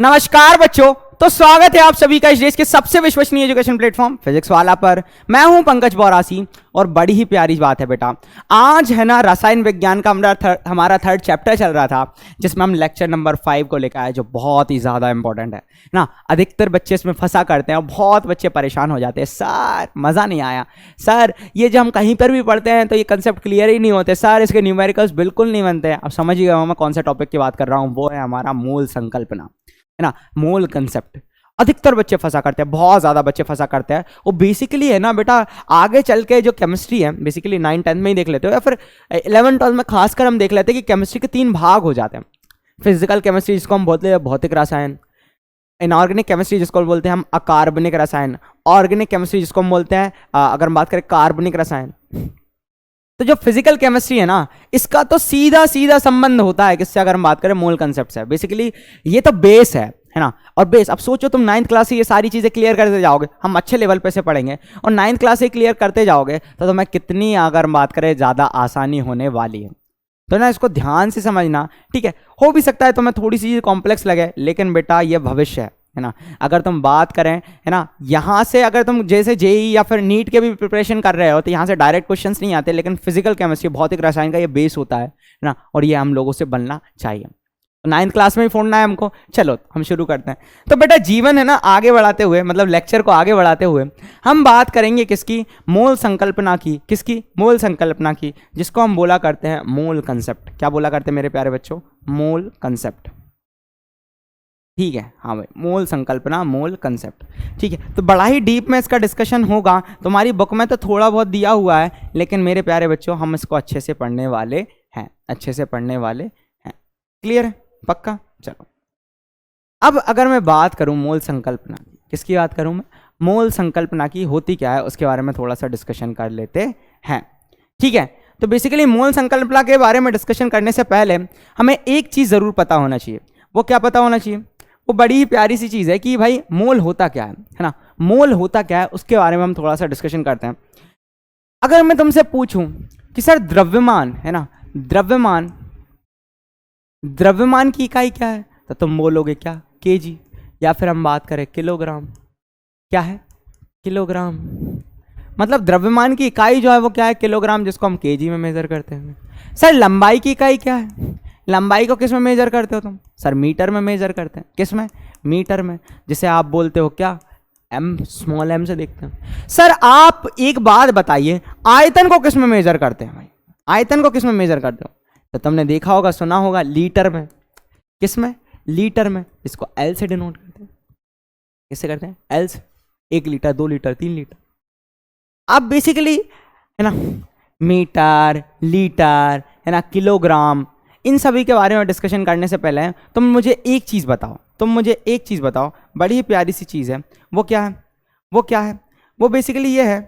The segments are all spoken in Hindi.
नमस्कार बच्चों, तो स्वागत है आप सभी का इस देश के सबसे विश्वसनीय एजुकेशन प्लेटफॉर्म फिजिक्स वाला पर। मैं हूं पंकज बौरासी और बड़ी ही प्यारी बात है बेटा, आज है ना रसायन विज्ञान का हमारा थर्ड चैप्टर चल रहा था, जिसमें हम लेक्चर नंबर 5 को लेकर आए, जो बहुत ही ज़्यादा इंपॉर्टेंट है ना। अधिकतर बच्चे इसमें फंसा करते हैं और बहुत बच्चे परेशान हो जाते हैं, सर मज़ा नहीं आया, सर ये जो हम कहीं पर भी पढ़ते हैं तो ये कंसेप्ट क्लियर ही नहीं होते, सर इसके न्यूमेरिकल्स बिल्कुल नहीं बनते। अब समझ ही गए मैं कौन सा टॉपिक की बात कर रहा हूँ, वो है हमारा मूल संकल्पना, है ना, मूल कंसेप्ट। अधिकतर बच्चे फंसा करते हैं, बहुत ज़्यादा बच्चे फंसा करते हैं। वो बेसिकली है ना बेटा, आगे चल के जो केमिस्ट्री है बेसिकली 9th-10th में ही देख लेते हो या फिर 11th-12th में खासकर हम देख लेते हैं कि केमिस्ट्री के 3 भाग हो जाते हैं। फिजिकल केमिस्ट्री जिसको हम बोलते हैं भौतिक रसायन, इनऑर्गेनिक केमिस्ट्री जिसको बोलते हैं हम अकार्बनिक रसायन, ऑर्गेनिक केमिस्ट्री जिसको हम बोलते हैं अगर हम बात करें कार्बनिक रसायन। तो जो फिजिकल केमिस्ट्री है ना, इसका तो सीधा सीधा संबंध होता है किससे, अगर हम बात करें मूल कंसेप्ट से। बेसिकली ये तो बेस है ना। और बेस, अब सोचो तुम 9th क्लास से ये सारी चीज़ें क्लियर करते जाओगे, हम अच्छे लेवल पे से पढ़ेंगे और 9th क्लास से क्लियर करते जाओगे तो तुम्हें कितनी, अगर बात करें, ज़्यादा आसानी होने वाली है। तो ना इसको ध्यान से समझना, ठीक है। हो भी सकता है तुम्हें थोड़ी सी चीज़ कॉम्प्लेक्स लगे, लेकिन बेटा ये भविष्य है ना। अगर तुम बात करें, है ना, यहाँ से अगर तुम जैसे जेई या फिर नीट के भी प्रिपरेशन कर रहे हो तो यहाँ से डायरेक्ट क्वेश्चंस नहीं आते, लेकिन फिजिकल केमिस्ट्री भौतिक रसायन का ये बेस होता है ना, और ये हम लोगों से बनना चाहिए। 9th क्लास में ही फोड़ना है हमको। चलो हम शुरू करते हैं। तो बेटा जीवन है ना आगे बढ़ाते हुए, मतलब लेक्चर को आगे बढ़ाते हुए हम बात करेंगे किसकी, मूल संकल्पना की। किसकी? मूल संकल्पना की, जिसको हम बोला करते हैं मूल कंसेप्ट। क्या बोला करते हैं मेरे प्यारे बच्चों? मूल कंसेप्ट, ठीक है। हाँ भाई, मूल संकल्पना, मूल कंसेप्ट, ठीक है। तो बड़ा ही डीप में इसका डिस्कशन होगा, तुम्हारी बुक में तो थोड़ा बहुत दिया हुआ है, लेकिन मेरे प्यारे बच्चों हम इसको अच्छे से पढ़ने वाले हैं, अच्छे से पढ़ने वाले हैं। क्लियर है? पक्का? चलो अब अगर मैं बात करूं मूल संकल्पना की, किसकी बात करूं मैं? मूल संकल्पना की। होती क्या है उसके बारे में थोड़ा सा डिस्कशन कर लेते हैं, ठीक है। तो बेसिकली मूल संकल्पना के बारे में डिस्कशन करने से पहले हमें एक चीज़ ज़रूर पता होना चाहिए। वो क्या पता होना चाहिए? वो बड़ी ही प्यारी सी चीज़ है कि भाई मोल होता क्या है ना। मोल होता क्या है उसके बारे में हम थोड़ा सा डिस्कशन करते हैं। अगर मैं तुमसे पूछूं कि सर द्रव्यमान, है ना, द्रव्यमान की इकाई क्या है, तो तुम बोलोगे क्या? केजी। या फिर हम बात करें किलोग्राम। क्या है? किलोग्राम। मतलब द्रव्यमान की इकाई जो है वो क्या है? किलोग्राम, जिसको हम केजी में मेजर करते हैं। सर लंबाई की इकाई क्या है? लंबाई को किस में मेजर करते हो तुम? सर मीटर में मेजर करते हैं। किस में? मीटर में, जिसे आप बोलते हो क्या? एम, स्मॉल एम से देखते हैं। सर आप एक बात बताइए, आयतन को किस में मेजर करते हैं भाई? आयतन को किस में मेजर करते हो? तो तुमने देखा होगा, सुना होगा, लीटर में। किस में? लीटर में, इसको एल से डिनोट करते हैं। किससे करते हैं? एल से। 1 लीटर, 2 लीटर, 3 लीटर। अब बेसिकली है ना, मीटर, लीटर, है ना, किलोग्राम, इन सभी के बारे में डिस्कशन करने से पहले तुम मुझे एक चीज़ बताओ, बड़ी ही प्यारी सी चीज़ है। वो क्या है? वो बेसिकली ये है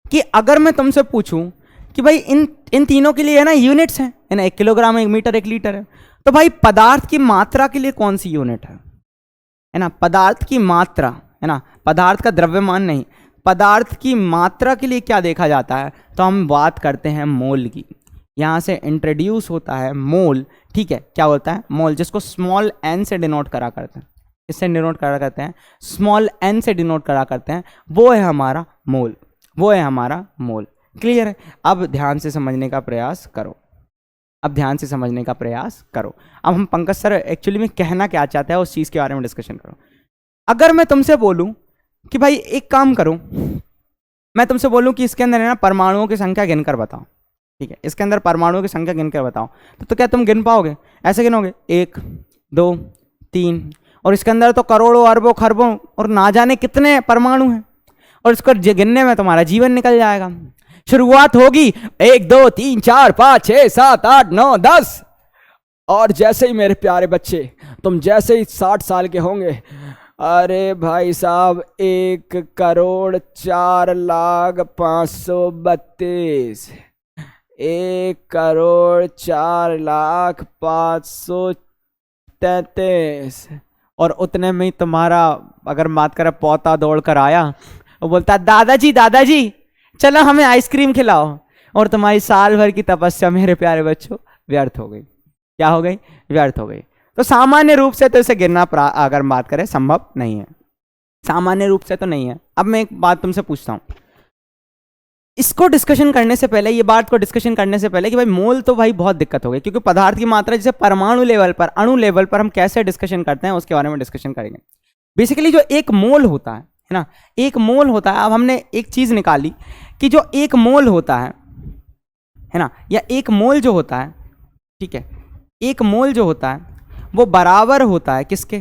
कि अगर मैं तुमसे पूछूं कि भाई इन तीनों के लिए, है ना, यूनिट्स हैं, है ना, 1 किलोग्राम, 1 मीटर, 1 लीटर है, तो भाई पदार्थ की मात्रा के लिए कौन सी यूनिट है ना? पदार्थ की मात्रा, है ना, पदार्थ का द्रव्यमान नहीं, पदार्थ की मात्रा के लिए क्या देखा जाता है? तो हम बात करते हैं मोल की। यहाँ से इंट्रोड्यूस होता है मोल, ठीक है। क्या होता है? मोल, जिसको स्मॉल एन से डिनोट करा करते हैं। इससे डिनोट करा करते हैं, स्मॉल एन से डिनोट करा करते हैं। वो है हमारा मोल, क्लियर है? अब ध्यान से समझने का प्रयास करो, अब हम पंकज सर एक्चुअली में कहना क्या चाहते हैं उस चीज़ के बारे में डिस्कशन करो। अगर मैं तुमसे बोलूं कि भाई एक काम करो, मैं तुमसे बोलूं कि इसके अंदर है ना परमाणुओं की संख्या गिनकर बताओ, ठीक है, इसके अंदर परमाणुओं की संख्या गिनकर बताओ, तो क्या तुम गिन पाओगे? ऐसे गिनोगे 1, 2, 3, और इसके अंदर तो करोड़ों, अरबों, खरबों और ना जाने कितने परमाणु हैं, और इसको गिनने में तुम्हारा जीवन निकल जाएगा। शुरुआत होगी 1, 2, 3, 4, 5, 6, 7, 8, 9, 10, और जैसे ही मेरे प्यारे बच्चे तुम जैसे ही 60 साल के होंगे, अरे भाई साहब 1,04,05,32, 1,04,05,33, और उतने में ही तुम्हारा, अगर बात करें, पोता दौड़ कर आया, वो बोलता है दादाजी चलो हमें आइसक्रीम खिलाओ, और तुम्हारी साल भर की तपस्या मेरे प्यारे बच्चों व्यर्थ हो गई। क्या हो गई? व्यर्थ हो गई। तो सामान्य रूप से तो इसे गिनना अगर बात करें संभव नहीं है, सामान्य रूप से तो नहीं है। अब मैं एक बात तुमसे पूछता हूं, इसको डिस्कशन करने से पहले, ये बात को डिस्कशन करने से पहले कि भाई मोल तो भाई बहुत दिक्कत हो गई, क्योंकि पदार्थ की मात्रा जैसे परमाणु लेवल पर, अणु लेवल पर हम कैसे डिस्कशन करते हैं उसके बारे में डिस्कशन करेंगे। बेसिकली जो एक मोल होता है ना, एक मोल होता है। अब हमने एक चीज निकाली कि जो एक मोल होता है ना, या एक मोल जो होता है, ठीक है, एक मोल जो होता है वो बराबर होता है किसके?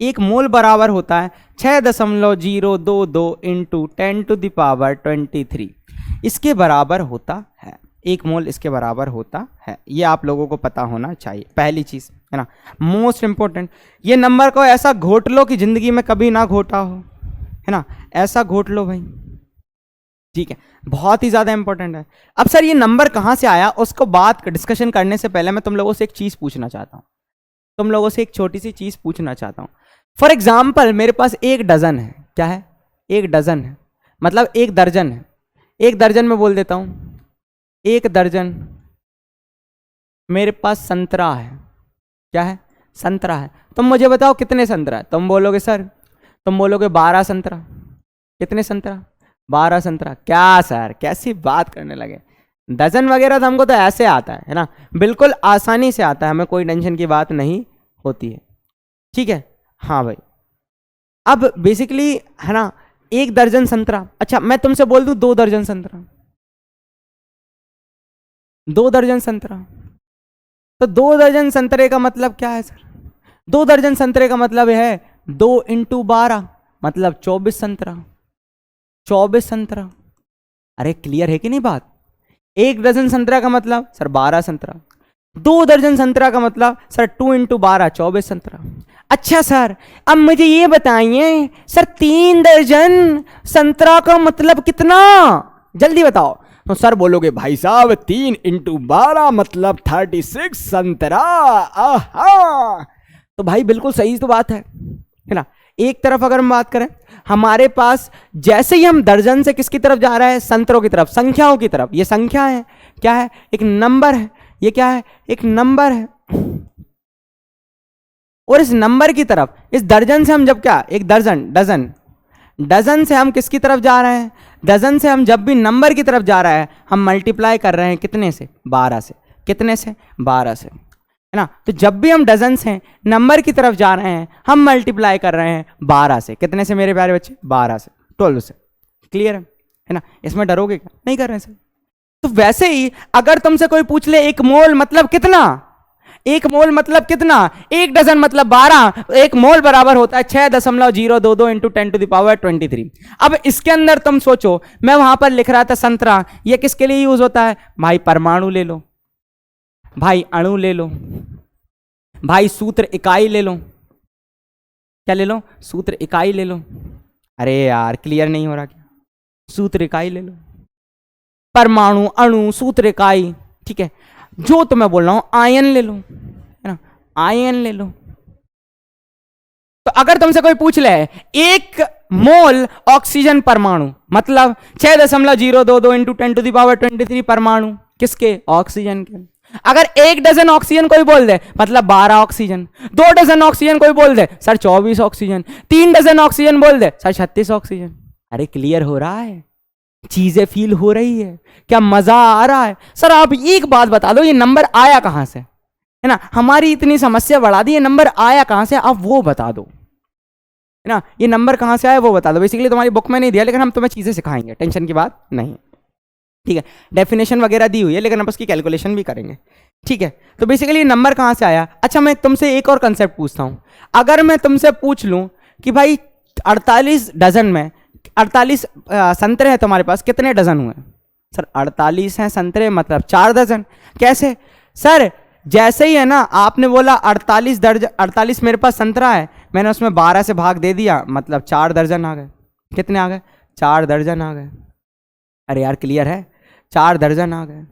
एक मोल बराबर होता है 6.022 इंटू 10⁻23, इसके बराबर होता है। एक मोल इसके बराबर होता है, ये आप लोगों को पता होना चाहिए, पहली चीज है ना, मोस्ट इंपॉर्टेंट। ये नंबर को ऐसा घोट लो कि जिंदगी में कभी ना घोटा हो, है ना, ऐसा घोट लो भाई, ठीक है, बहुत ही ज्यादा इंपॉर्टेंट है। अब सर ये नंबर कहां से आया, उसको बात डिस्कशन करने से पहले मैं तुम लोगों से एक चीज पूछना चाहता हूं, तुम लोगों से एक छोटी सी चीज पूछना चाहता हूं। फॉर एग्जाम्पल मेरे पास एक डजन है, क्या है? एक डजन है, मतलब एक दर्जन है। एक दर्जन में बोल देता हूं, एक दर्जन मेरे पास संतरा है, क्या है? संतरा है। तुम मुझे बताओ कितने संतरा है? तुम बोलोगे सर, तुम बोलोगे 12 संतरा। कितने संतरा? 12 संतरा। क्या सर, कैसी बात करने लगे? डजन वगैरह तो हमको तो ऐसे आता है ना, बिल्कुल आसानी से आता है, हमें कोई टेंशन की बात नहीं होती है, ठीक है। हाँ भाई, अब बेसिकली है ना, एक दर्जन संतरा। अच्छा मैं तुमसे बोल दूं 2 दर्जन संतरा, 2 दर्जन संतरा, तो 2 दर्जन संतरे का मतलब क्या है सर? 2 दर्जन संतरे का मतलब है 2 इंटू 12 मतलब 24 संतरा, 24 संतरा। अरे क्लियर है कि नहीं बात? एक दर्जन संतरा का मतलब सर 12 संतरा, 2 दर्जन संतरा का मतलब सर 2 इंटू 12 24 संतरा। अच्छा सर अब मुझे ये बताइए सर 3 दर्जन संतरा का मतलब कितना? जल्दी बताओ। तो सर बोलोगे भाई साहब 3 इंटू 12 मतलब 36 संतरा। आहा, तो भाई बिल्कुल सही तो बात है ना। एक तरफ अगर हम बात करें, हमारे पास जैसे ही हम दर्जन से किसकी तरफ जा रहे हैं? संतरों की तरफ, संख्याओं की तरफ। ये संख्या है, क्या है? एक नंबर है। ये क्या है? एक नंबर है। और इस नंबर की तरफ, इस दर्जन से हम जब क्या, एक दर्जन, डजन, डजन से हम किसकी तरफ जा रहे हैं? डजन से हम जब भी नंबर की तरफ जा रहा है, हम मल्टीप्लाई कर रहे हैं कितने से? 12 से। कितने से? 12 से, है ना। तो जब भी हम डजन से नंबर की तरफ जा रहे हैं, हम मल्टीप्लाई कर रहे हैं 12 से। कितने से मेरे प्यारे बच्चे? 12 से, 12 से। क्लियर है ना? इसमें डरोगे क्या? नहीं कर रहे हैं सर। तो वैसे ही अगर तुमसे कोई पूछ ले एक मोल मतलब कितना, एक मोल मतलब कितना, एक डजन मतलब 12, एक मोल बराबर होता है 6.022 इंटू 10⁻23। अब इसके अंदर तुम सोचो, मैं वहां पर लिख रहा था संतरा, ये किसके लिए यूज होता है भाई? परमाणु ले लो भाई, अणु ले लो भाई, सूत्र इकाई ले लो। क्या ले लो? सूत्र इकाई ले लो। अरे यार क्लियर नहीं हो रहा क्या? सूत्र इकाई ले लो, परमाणु, अणु, सूत्र इकाई, ठीक है। जो तो मैं बोल रहा हूं आयन ले लो, है ना, आयन ले लो। तो अगर तुमसे कोई पूछ ले एक मोल ऑक्सीजन परमाणु मतलब 6.022 इंटू 10⁻23 परमाणु, किसके? ऑक्सीजन के। अगर एक डजन ऑक्सीजन कोई बोल दे मतलब 12 ऑक्सीजन, 2 डजन ऑक्सीजन कोई बोल दे सर 24 ऑक्सीजन, 3 डजन ऑक्सीजन बोल दे सर 36 ऑक्सीजन। अरे क्लियर हो रहा है? चीजें फील हो रही है क्या? मजा आ रहा है? सर आप एक बात बता दो, ये नंबर आया कहां से, है ना? हमारी इतनी समस्या बढ़ा दी, ये नंबर आया कहां से, आप वो बता दो, है ना। ये नंबर कहां से आया वो बता दो। बेसिकली तुम्हारी बुक में नहीं दिया, लेकिन हम तुम्हें चीजें सिखाएंगे, टेंशन की बात नहीं, ठीक है। डेफिनेशन वगैरह दी हुई है, लेकिन हम उसकी कैलकुलेशन भी करेंगे, ठीक है। तो बेसिकली नंबर कहां से आया? अच्छा मैं तुमसे एक और कंसेप्ट पूछता हूं। अगर मैं तुमसे पूछ लूं कि भाई 48 डजन में 48 संतरे हैं तुम्हारे पास, कितने डजन हुए? सर 48 हैं संतरे मतलब 4 डजन। कैसे? सर जैसे ही है ना आपने बोला 48 दर्जन, 48 मेरे पास संतरा है, मैंने उसमें 12 से भाग दे दिया मतलब 4 दर्जन आ गए। कितने आ गए? 4 दर्जन आ गए। अरे यार क्लियर है? 4 दर्जन आ गए।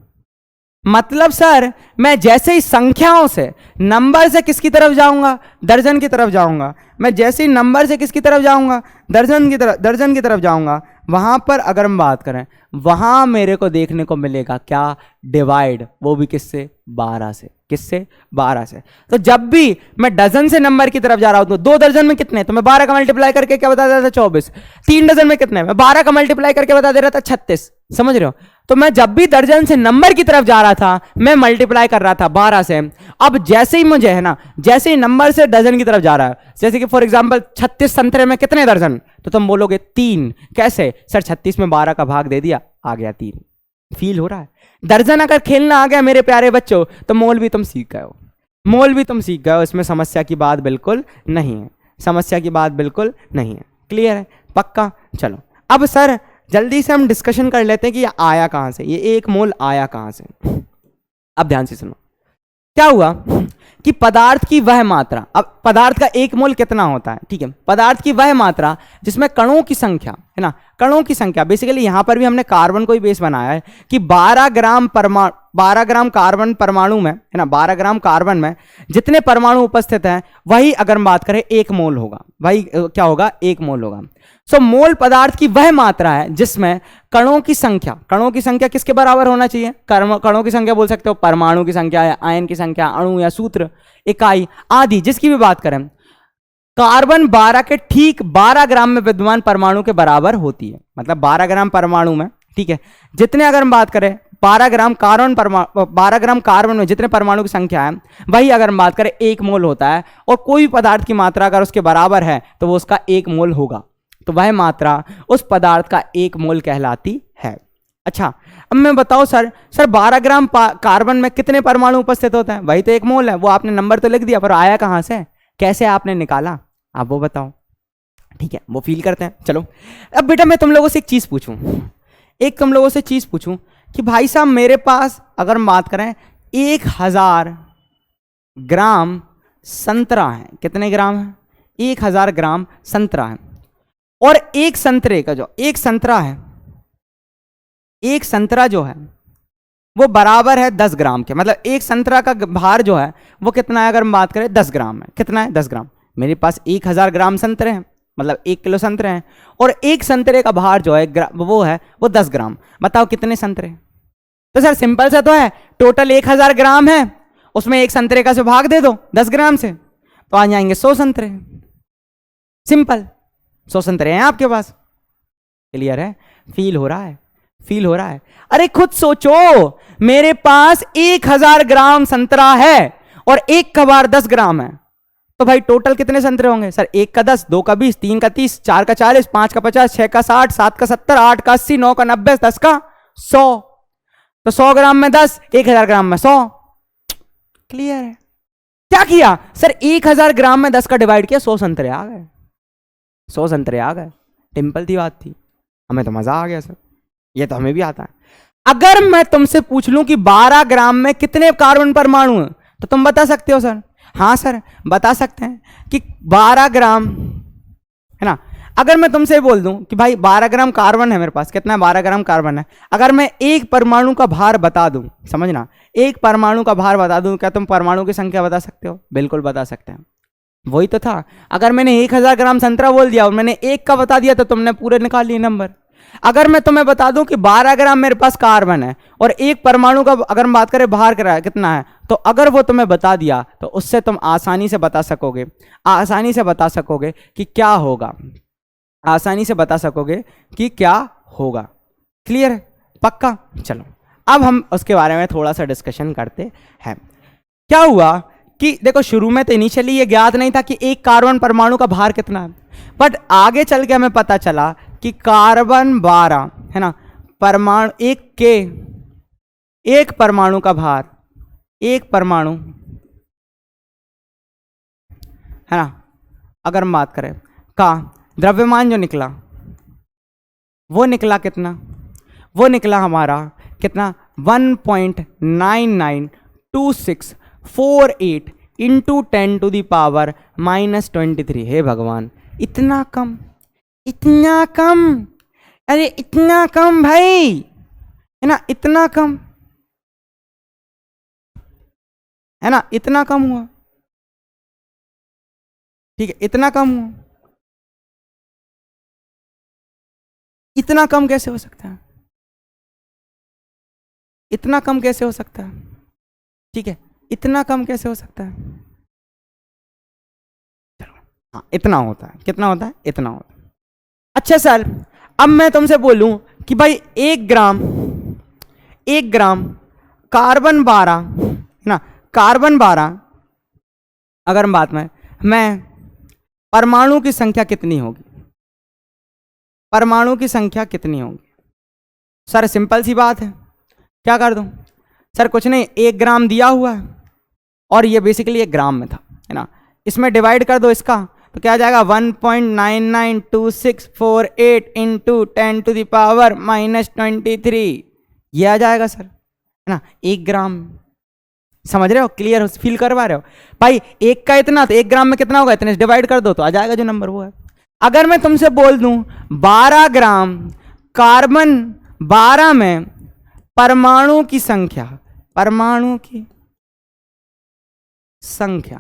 मतलब सर मैं जैसे ही संख्याओं से, नंबर से किसकी तरफ जाऊंगा, दर्जन की तरफ जाऊंगा, मैं जैसे ही नंबर से किसकी तरफ जाऊंगा, दर्जन की तरफ जाऊंगा, वहां पर अगर हम बात करें, वहां मेरे को देखने को मिलेगा क्या, डिवाइड, वो भी किससे, 12 से। किससे, 12 से। तो जब भी मैं डजन से नंबर की तरफ जा रहा हूं, तो 2 दर्जन में कितने, तो मैं 12 का मल्टीप्लाई करके क्या बता दे रहा था, 24। 3 डजन में कितने, मैं 12 का मल्टीप्लाई करके बता दे रहा था, 36। समझ रहे हो? तो मैं जब भी दर्जन से नंबर की तरफ जा रहा था, मैं मल्टीप्लाई कर रहा था 12 से। अब जैसे ही मुझे है ना, जैसे ही नंबर से डजन की तरफ जा रहा है, जैसे कि फॉर एग्जांपल 36 संतरे में कितने दर्जन, तो तुम बोलोगे 3। कैसे सर, 36 में 12 का भाग दे दिया, आ गया 3। फील हो रहा है? दर्जन अगर खेलना आ गया मेरे प्यारे बच्चों, तो मोल भी तुम सीख गए हो, मोल भी तुम सीख गए हो। इसमें समस्या की बात बिल्कुल नहीं है, समस्या की बात बिल्कुल नहीं है। क्लियर है? पक्का? चलो अब सर जल्दी से हम डिस्कशन कर लेते हैं कि ये आया कहां से, ये 1 मोल आया कहां से। अब ध्यान से सुनो, क्या हुआ कि पदार्थ की वह मात्रा, अब पदार्थ का 1 मोल कितना होता है, ठीक है, पदार्थ की वह मात्रा जिसमें कणों की संख्या है ना, कणों की संख्या, बेसिकली यहां पर भी हमने कार्बन को ही बेस बनाया है कि 12 ग्राम कार्बन परमाणु में है ना, 12 ग्राम कार्बन में जितने परमाणु उपस्थित हैं, वही अगर हम बात करें 1 मोल होगा, वही क्या होगा, 1 मोल होगा। सो मोल पदार्थ की वह मात्रा है जिसमें कणों की संख्या किसके बराबर होना चाहिए, कणों की संख्या बोल सकते हो, परमाणु की संख्या या आयन की संख्या, अणु या सूत्र, इकाई आदि, जिसकी भी बात करें, कार्बन 12 के ठीक 12 ग्राम में विद्यमान परमाणु के बराबर होती है। मतलब 12 ग्राम परमाणु में, ठीक है, जितने अगर हम बात करें 12 ग्राम कार्बन में जितने परमाणु की संख्या है, वही अगर हम बात करें 1 मोल होता है। और कोई भी पदार्थ की मात्रा अगर उसके बराबर है तो वो उसका 1 मोल होगा, तो वह मात्रा उस पदार्थ का 1 मोल कहलाती है। अच्छा, अब मैं बताओ सर 12 ग्राम कार्बन में कितने परमाणु उपस्थित होते हैं, वही तो 1 मोल है। वो आपने नंबर तो लिख दिया, पर आया कहां से, कैसे आपने निकाला, आप वो बताओ। ठीक है, वो फील करते हैं। चलो अब बेटा मैं तुम लोगों से एक चीज पूछूं, कि भाई साहब मेरे पास अगर हम बात करें 1000 ग्राम संतरा है, कितने ग्राम है, 1000 ग्राम संतरा है, और एक संतरे का जो एक संतरा है, एक संतरा जो है वो बराबर है 10 ग्राम के। मतलब एक संतरा का भार जो है वो कितना है, अगर हम बात करें 10 ग्राम है, कितना है, 10 ग्राम। मेरे पास 1000 ग्राम संतरे हैं, मतलब 1 किलो संतरे हैं, और एक संतरे का भार जो है वो 10 ग्राम। बताओ कितने संतरे, तो सर सिंपल सा तो है, टोटल 1000 ग्राम है, उसमें एक संतरे का से भाग दे दो 10 ग्राम से, तो आ जाएंगे 100 संतरे। सिंपल, 100 संतरे हैं आपके पास। क्लियर है? फील हो रहा है? अरे खुद सोचो, मेरे पास 1000 ग्राम संतरा है और एक का भार 10 ग्राम है, तो भाई टोटल कितने संतरे होंगे सर, 1 का 10, 2 का 20, 3 का 30, 4 का 40, 5 का 50, 6 का 60, 7 का 70, 8 का 80, 9 का 90, 10 का 100। तो 100 ग्राम में 10, 1000 ग्राम में 100। क्लियर है? क्या किया सर, 1000 ग्राम में 10 का डिवाइड किया, 100 संतरे आ गए, 100 संतरे आ गए। टिम्पल की बात थी, हमें तो मजा आ गया सर, ये तो हमें भी आता है। अगर मैं तुमसे पूछ लूं कि 12 ग्राम में कितने कार्बन परमाणु हैं, तो तुम बता सकते हो सर? हाँ सर बता सकते हैं कि 12 ग्राम है ना। अगर मैं तुमसे बोल दूं कि भाई 12 ग्राम कार्बन है मेरे पास, कितना है, 12 ग्राम कार्बन है, अगर मैं एक परमाणु का भार बता दूं, समझना, एक परमाणु का भार बता दूं, क्या तुम परमाणु की संख्या बता सकते हो? बिल्कुल बता सकते हैं। वही तो था, अगर मैंने 1000 ग्राम संतरा बोल दिया और मैंने एक का बता दिया तो तुमने पूरे निकाल लिए नंबर। अगर मैं तुम्हें बता दूं कि 12 ग्राम मेरे पास कार्बन है और एक परमाणु का अगर हम बात करें भार कितना है, तो अगर वो तुम्हें बता दिया तो उससे तुम आसानी से बता सकोगे कि क्या होगा, आसानी से बता सकोगे कि क्या होगा। क्लियर है? पक्का? चलो अब हम उसके बारे में थोड़ा सा डिस्कशन करते हैं। क्या हुआ कि देखो, शुरू में तो इनिशियली ये ज्ञात नहीं था कि एक कार्बन परमाणु का भार कितना है, बट आगे चल के हमें पता चला कि कार्बन 12 है ना, परमाणु एक परमाणु का भार, एक परमाणु है ना, अगर हम बात करें का द्रव्यमान जो निकला, वो निकला कितना, वो निकला हमारा कितना, 1.992648 इंटू 10 टू दी पावर -23। हे भगवान, इतना कम, अरे इतना कम भाई, है ना, इतना कम। है ना, इतना कम हुआ, ठीक है, इतना कम हुआ, इतना कम कैसे हो सकता है, इतना कम कैसे हो सकता है, ठीक है, इतना कम कैसे हो सकता है, चलो हाँ इतना होता है, कितना होता है, इतना होता है। अच्छा सर, अब मैं तुमसे बोलूं कि भाई 1 ग्राम कार्बन 12 है ना, कार्बन 12 अगर बात में मैं परमाणु की संख्या कितनी होगी, परमाणु की संख्या कितनी होगी? सर सिंपल सी बात है, क्या कर दूं सर, कुछ नहीं, 1 ग्राम दिया हुआ है और ये बेसिकली 1 ग्राम में था, है ना, इसमें डिवाइड कर दो इसका, तो क्या आ जाएगा 1.992648 इंटू 10⁻⁻23, ये आ जाएगा सर, है ना, 1 ग्राम। समझ रहे हो, क्लियर हो, फील करवा रहे हो भाई, एक का इतना, तो 1 ग्राम में कितना होगा, इतने से डिवाइड कर दो तो आ जाएगा जो नंबर वो है। अगर मैं तुमसे बोल दूं 12 ग्राम कार्बन 12 में परमाणु की संख्या, परमाणु की संख्या,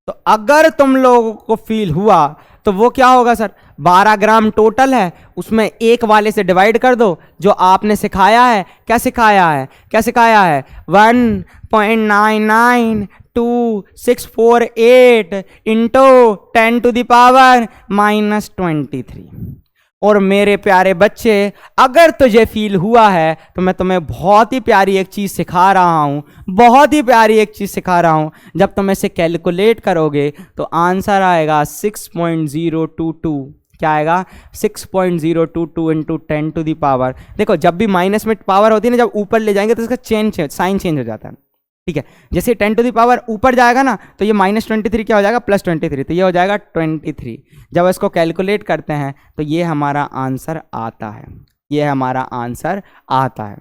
तो अगर तुम लोगों को फील हुआ तो वो क्या होगा सर, 12 ग्राम टोटल है, उसमें एक वाले से डिवाइड कर दो, जो आपने सिखाया है, क्या सिखाया है, क्या सिखाया है, 1.992648 इंटू 10⁻⁻23। और मेरे प्यारे बच्चे, अगर तुझे फील हुआ है तो मैं तुम्हें बहुत ही प्यारी एक चीज़ सिखा रहा हूँ, बहुत ही प्यारी एक चीज़ सिखा रहा हूँ। जब तुम इसे कैलकुलेट करोगे तो आंसर आएगा 6.022, क्या आएगा 6.022 इंटू 10⁻। देखो जब भी माइनस में पावर होती है ना, जब ऊपर ले जाएंगे तो इसका साइन चेंज हो जाता है, ठीक है, जैसे 10⁻ ऊपर जाएगा ना तो ये -23 क्या हो जाएगा, +23, तो ये हो जाएगा 23। जब इसको कैलकुलेट करते हैं तो ये हमारा आंसर आता है, ये हमारा आंसर आता है,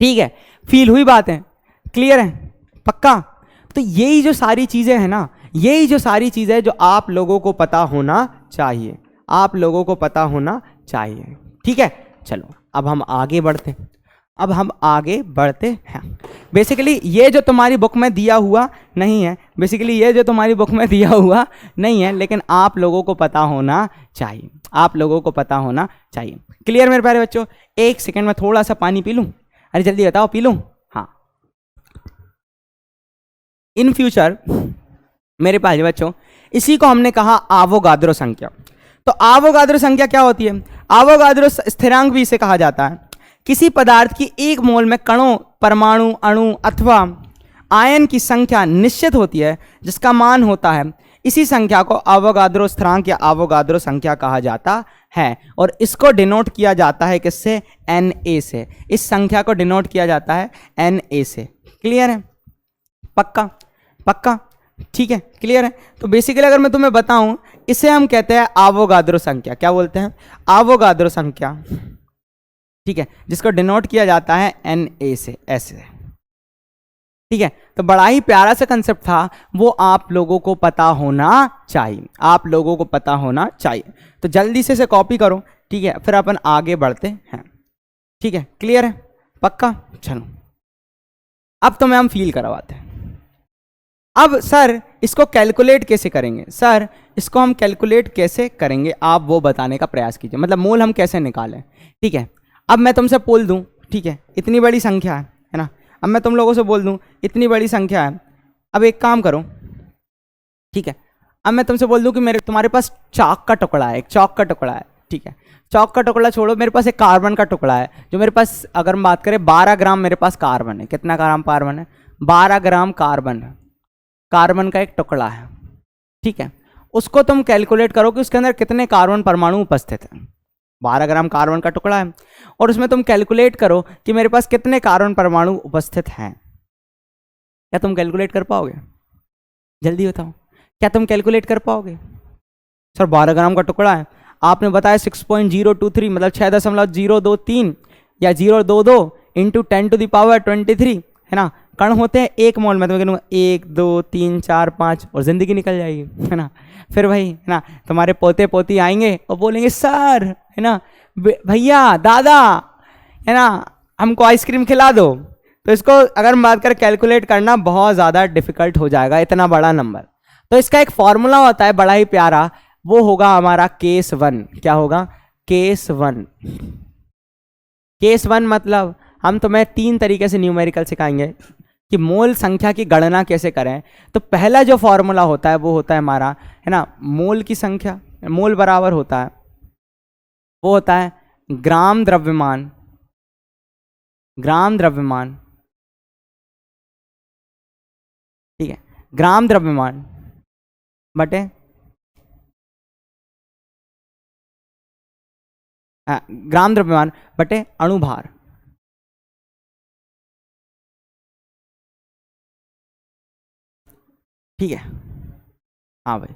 ठीक है, फील हुई बात है, क्लियर है, पक्का। तो यही जो सारी चीज़ें हैं ना, यही जो सारी चीज़ें जो आप लोगों को पता होना चाहिए, आप लोगों को पता होना चाहिए, ठीक है। चलो अब हम आगे बढ़ते हैं, अब हम आगे बढ़ते हैं। बेसिकली ये जो तुम्हारी बुक में दिया हुआ नहीं है, बेसिकली ये जो तुम्हारी बुक में दिया हुआ नहीं है, लेकिन आप लोगों को पता होना चाहिए, आप लोगों को पता होना चाहिए, क्लियर मेरे प्यारे बच्चों। एक सेकंड में थोड़ा सा पानी पी लूं, अरे जल्दी बताओ, पी लूं, हाँ। इन फ्यूचर मेरे प्यारे बच्चों, इसी को हमने कहा आवोगाद्रो संख्या। तो आवोगाद्रो संख्या क्या होती है, आवोगाद्रो स्थिरांक भी इसे कहा जाता है। किसी पदार्थ की 1 मोल में कणों, परमाणु, अणु अथवा आयन की संख्या निश्चित होती है जिसका मान होता है, इसी संख्या को आवोगाद्रो स्थिरांक या आवोगाद्रो संख्या कहा जाता है। और इसको डिनोट किया जाता है किससे, Na से, इस संख्या को डिनोट किया जाता है Na से, क्लियर है, पक्का पक्का, ठीक है, क्लियर है। तो बेसिकली अगर मैं तुम्हें बताऊं, इसे हम कहते हैं आवोगाद्रो संख्या, क्या बोलते हैं, आवोगाद्रो संख्या, ठीक है, जिसको डिनोट किया जाता है Na से, ऐसे, ठीक है। तो बड़ा ही प्यारा सा कंसेप्ट था, वो आप लोगों को पता होना चाहिए, आप लोगों को पता होना चाहिए। तो जल्दी से इसे कॉपी करो, ठीक है, फिर अपन आगे बढ़ते हैं, ठीक है, क्लियर है, पक्का। चलो अब तो मैं हम फील करवाते हैं। अब सर इसको कैलकुलेट कैसे करेंगे, सर इसको हम कैलकुलेट कैसे करेंगे, आप वो बताने का प्रयास कीजिए, मतलब मोल हम कैसे निकालें, ठीक है। अब मैं तुमसे बोल दूं, ठीक है, इतनी बड़ी संख्या है ना, अब मैं तुम लोगों से बोल दूं इतनी बड़ी संख्या है, अब एक काम करो, ठीक है, अब मैं तुमसे बोल दूं कि तुम्हारे पास चाक का टुकड़ा है, एक चौक का टुकड़ा है, ठीक है, चौक का टुकड़ा छोड़ो, मेरे पास एक कार्बन का टुकड़ा है, जो मेरे पास, अगर हम बात करें 12 ग्राम मेरे पास कार्बन है, कितना ग्राम कार्बन है, 12 ग्राम कार्बन है, कार्बन का एक टुकड़ा है, ठीक है। उसको तुम कैलकुलेट करो कि उसके अंदर कितने कार्बन परमाणु उपस्थित हैं, 12 ग्राम कार्बन का टुकड़ा है, और उसमें तुम कैलकुलेट करो कि मेरे पास कितने कार्बन परमाणु उपस्थित हैं। क्या तुम कैलकुलेट कर पाओगे, जल्दी बताओ, क्या तुम कैलकुलेट कर पाओगे। सर 12 ग्राम का टुकड़ा है, आपने बताया 6.023 मतलब 6.023 या 022 इंटू 10⁻23, है ना, कण होते हैं 1 मोल में, तो मैं कहूँगा 1 2 3 4 5 और जिंदगी निकल जाएगी, है ना। फिर भाई, है ना, तुम्हारे पोते पोती आएंगे और बोलेंगे सर, है ना, भैया दादा, है ना, हमको आइसक्रीम खिला दो, तो इसको अगर हम बात करें कैलकुलेट करना बहुत ज़्यादा डिफिकल्ट हो जाएगा, इतना बड़ा नंबर। तो इसका एक फॉर्मूला होता है बड़ा ही प्यारा, वो होगा हमारा केस वन। क्या होगा? Case one. केस वन मतलब हम तुम्हें 3 तरीके से न्यूमेरिकल सिखाएंगे कि मोल संख्या की गणना कैसे करें। तो पहला जो फॉर्मूला होता है वो होता है हमारा, है ना, मोल की संख्या। मोल बराबर होता है, वो होता है ग्राम द्रव्यमान। ग्राम द्रव्यमान, ठीक है, ग्राम द्रव्यमान बटे ग्राम द्रव्यमान बटे अणुभार। ठीक है, हाँ भाई,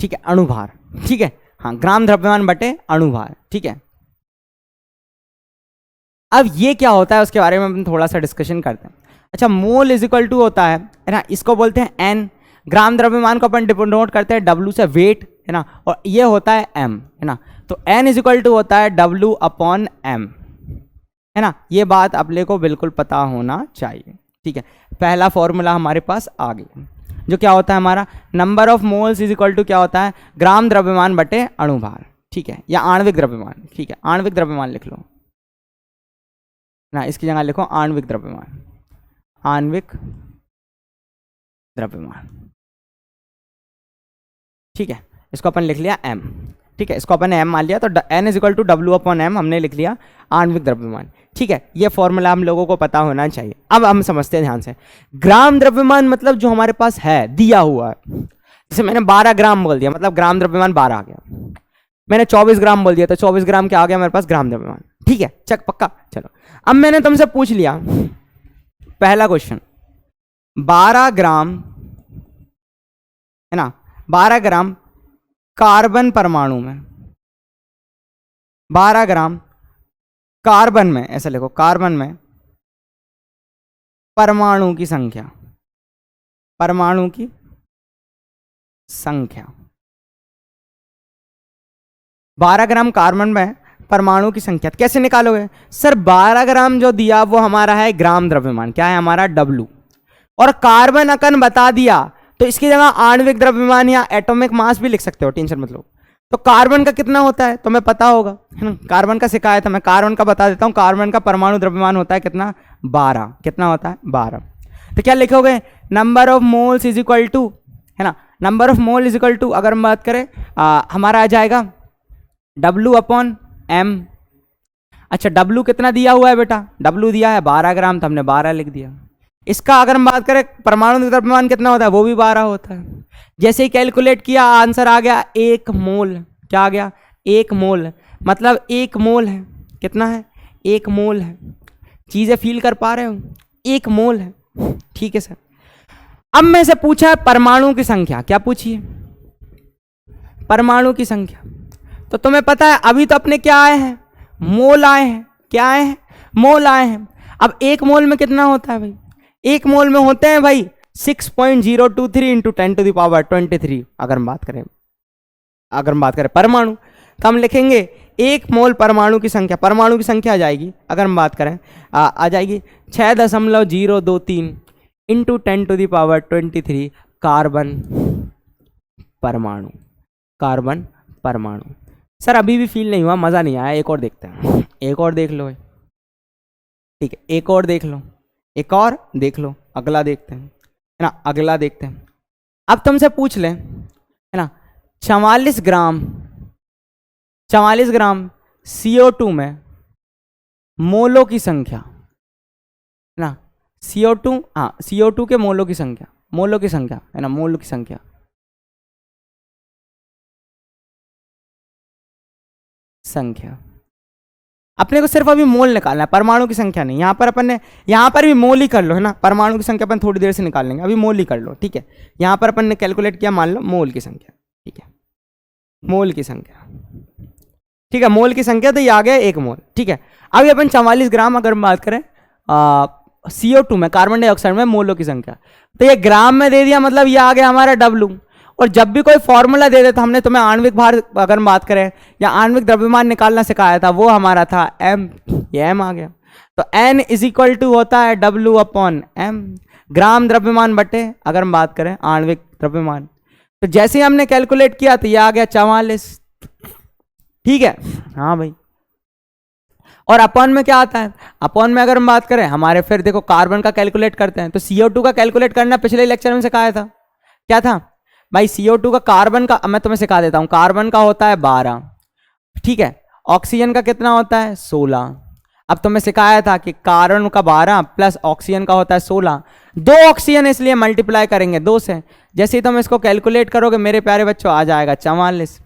ठीक है, अणुभार। ठीक है, हाँ, ग्राम द्रव्यमान बटे अणुभार। ठीक है, अब ये क्या होता है उसके बारे में हम थोड़ा सा डिस्कशन करते हैं। अच्छा, मोल इज इक्वल टू होता है ना, इसको बोलते हैं एन। ग्राम द्रव्यमान को अपन डिनोट करते हैं डब्ल्यू से, वेट, है ना, और ये होता है एम, है ना। तो एन इज इक्वल टू होता है डब्ल्यू अपॉन एम, है ना। ये बात अपने को बिल्कुल पता होना चाहिए। ठीक है, पहला फॉर्मूला हमारे पास आ गया, जो क्या होता है हमारा, number of moles is equal to क्या होता है, ग्राम द्रव्यमान बटे अणुभार। ठीक है, या आणविक द्रव्यमान। ठीक है, आणविक द्रव्यमान लिख लो ना, इसकी जगह लिखो आणविक द्रव्यमान। आणविक द्रव्यमान, ठीक है, इसको अपन लिख लिया एम। ठीक है, इसको अपन एम मान लिया, तो N is equal to W upon M हमने लिख लिया आणविक द्रव्यमान। ठीक है, ये फॉर्मूला हम लोगों को पता होना चाहिए। अब हम समझते हैं ध्यान से, ग्राम द्रव्यमान मतलब जो हमारे पास है, दिया हुआ है। जैसे मैंने 12 ग्राम बोल दिया, मतलब ग्राम द्रव्यमान 12 आ गया। मैंने 24 ग्राम बोल दिया, तो 24 ग्राम क्या आ गया मेरे पास, ग्राम द्रव्यमान। ठीक है, चक पक्का। चलो, अब मैंने तुमसे पूछ लिया पहला क्वेश्चन, 12 ग्राम, है ना, 12 ग्राम कार्बन परमाणु में, 12 ग्राम कार्बन में, ऐसा लिखो, कार्बन में परमाणु की संख्या, परमाणु की संख्या, 12 ग्राम कार्बन में परमाणु की संख्या कैसे निकालोगे? सर 12 ग्राम जो दिया वो हमारा है ग्राम द्रव्यमान, क्या है हमारा, डब्लू, और कार्बन अकन बता दिया, तो इसकी जगह आणविक द्रव्यमान या एटॉमिक मास भी लिख सकते हो, टेंशन मत लो। तो कार्बन का कितना होता है तुम्हें पता होगा, है ना, कार्बन का सिखाया था मैं, कार्बन का बता देता हूं। कार्बन का परमाणु द्रव्यमान होता है कितना, 12। कितना होता है, 12। तो क्या लिखोगे, number of moles is equal to, है ना, number of mole is equal to, अगर हम बात करें हमारा आ जाएगा डब्लू अपॉन एम। अच्छा, डब्लू कितना दिया हुआ है बेटा, डब्लू दिया है 12 ग्राम, तो हमने 12 लिख दिया। इसका अगर हम बात करें परमाणु द्रव्यमान कितना होता है, वो भी 12 होता है। जैसे ही कैलकुलेट किया आंसर आ गया 1 मोल। क्या आ गया, 1 मोल, मतलब 1 मोल है, कितना है, 1 मोल है। चीजें फील कर पा रहे हो, 1 मोल है। ठीक है सर, अब मैं से पूछा है परमाणु की संख्या, क्या पूछी है, परमाणु की संख्या। तो तुम्हें पता है अभी तो अपने क्या आए हैं, मोल आए हैं, क्या आए हैं, मोल आए हैं। अब 1 मोल में कितना होता है भाई, 1 मोल में होते हैं भाई 6.023 इंटू 10⁻23। अगर हम बात करें परमाणु, तो हम लिखेंगे 1 मोल परमाणु की संख्या, परमाणु की संख्या आ जाएगी, अगर हम बात करें आ जाएगी 6.023 इंटू 10⁻23 कार्बन परमाणु। कार्बन परमाणु। सर अभी भी फील नहीं हुआ, मजा नहीं आया, एक और देखते हैं, एक और देख लो। ठीक है, एक और देख लो, एक और देख लो, अगला देखते हैं, है ना, अगला देखते हैं। अब तुमसे पूछ लें, है ना, 44 ग्राम CO2 में मोलों की संख्या, है ना, CO2, हाँ, CO2 के मोलों की संख्या, मोलों की संख्या, है ना, मोलों की संख्या, अपने को सिर्फ अभी मोल निकालना है, परमाणु की संख्या नहीं। यहाँ पर अपन ने, यहाँ पर भी मोल ही कर लो, है ना, परमाणु की संख्या अपन थोड़ी देर से निकाल लेंगे, अभी मोल ही कर लो। ठीक है, यहाँ पर अपन ने कैलकुलेट किया, मान लो मोल की संख्या। ठीक है, मोल की संख्या, ठीक है, मोल की संख्या, तो ये आ गया 1 मोल। ठीक है, अभी अपन 44 ग्राम अगर बात करें CO2 में, कार्बन डाइऑक्साइड में मोलों की संख्या, तो ये ग्राम में दे दिया, मतलब ये आ गया हमारा डब्लू, और जब भी कोई फॉर्मूला दे दे तो हमने तुम्हें आणविक भार अगर बात करें या आणविक द्रव्यमान निकालना सिखाया था, वो हमारा था m, ये m आ गया। तो n इज इक्वल टू होता है W अपॉन m, ग्राम द्रव्यमान बटे अगर हम बात करें आणविक द्रव्यमान। तो जैसे ही हमने कैलकुलेट किया तो ये आ गया 44। ठीक है, हाँ भाई। और अपॉन में क्या आता है, अपॉन में अगर हम बात करें हमारे, फिर देखो कार्बन का कैलकुलेट करते हैं। तो CO2 का कैलकुलेट करना पिछले लेक्चर में सिखाया था, क्या था भाई, CO2 का, कार्बन का मैं तुम्हें सिखा देता हूं। कार्बन का होता है 12, ठीक है। ऑक्सीजन का कितना होता है 16। अब तुम्हें सिखाया था कि कार्बन का 12 प्लस ऑक्सीजन का होता है 16। 2 ऑक्सीजन इसलिए मल्टीप्लाई करेंगे 2 से। जैसे ही तुम इसको कैलकुलेट करोगे मेरे प्यारे बच्चों आ जाएगा 44।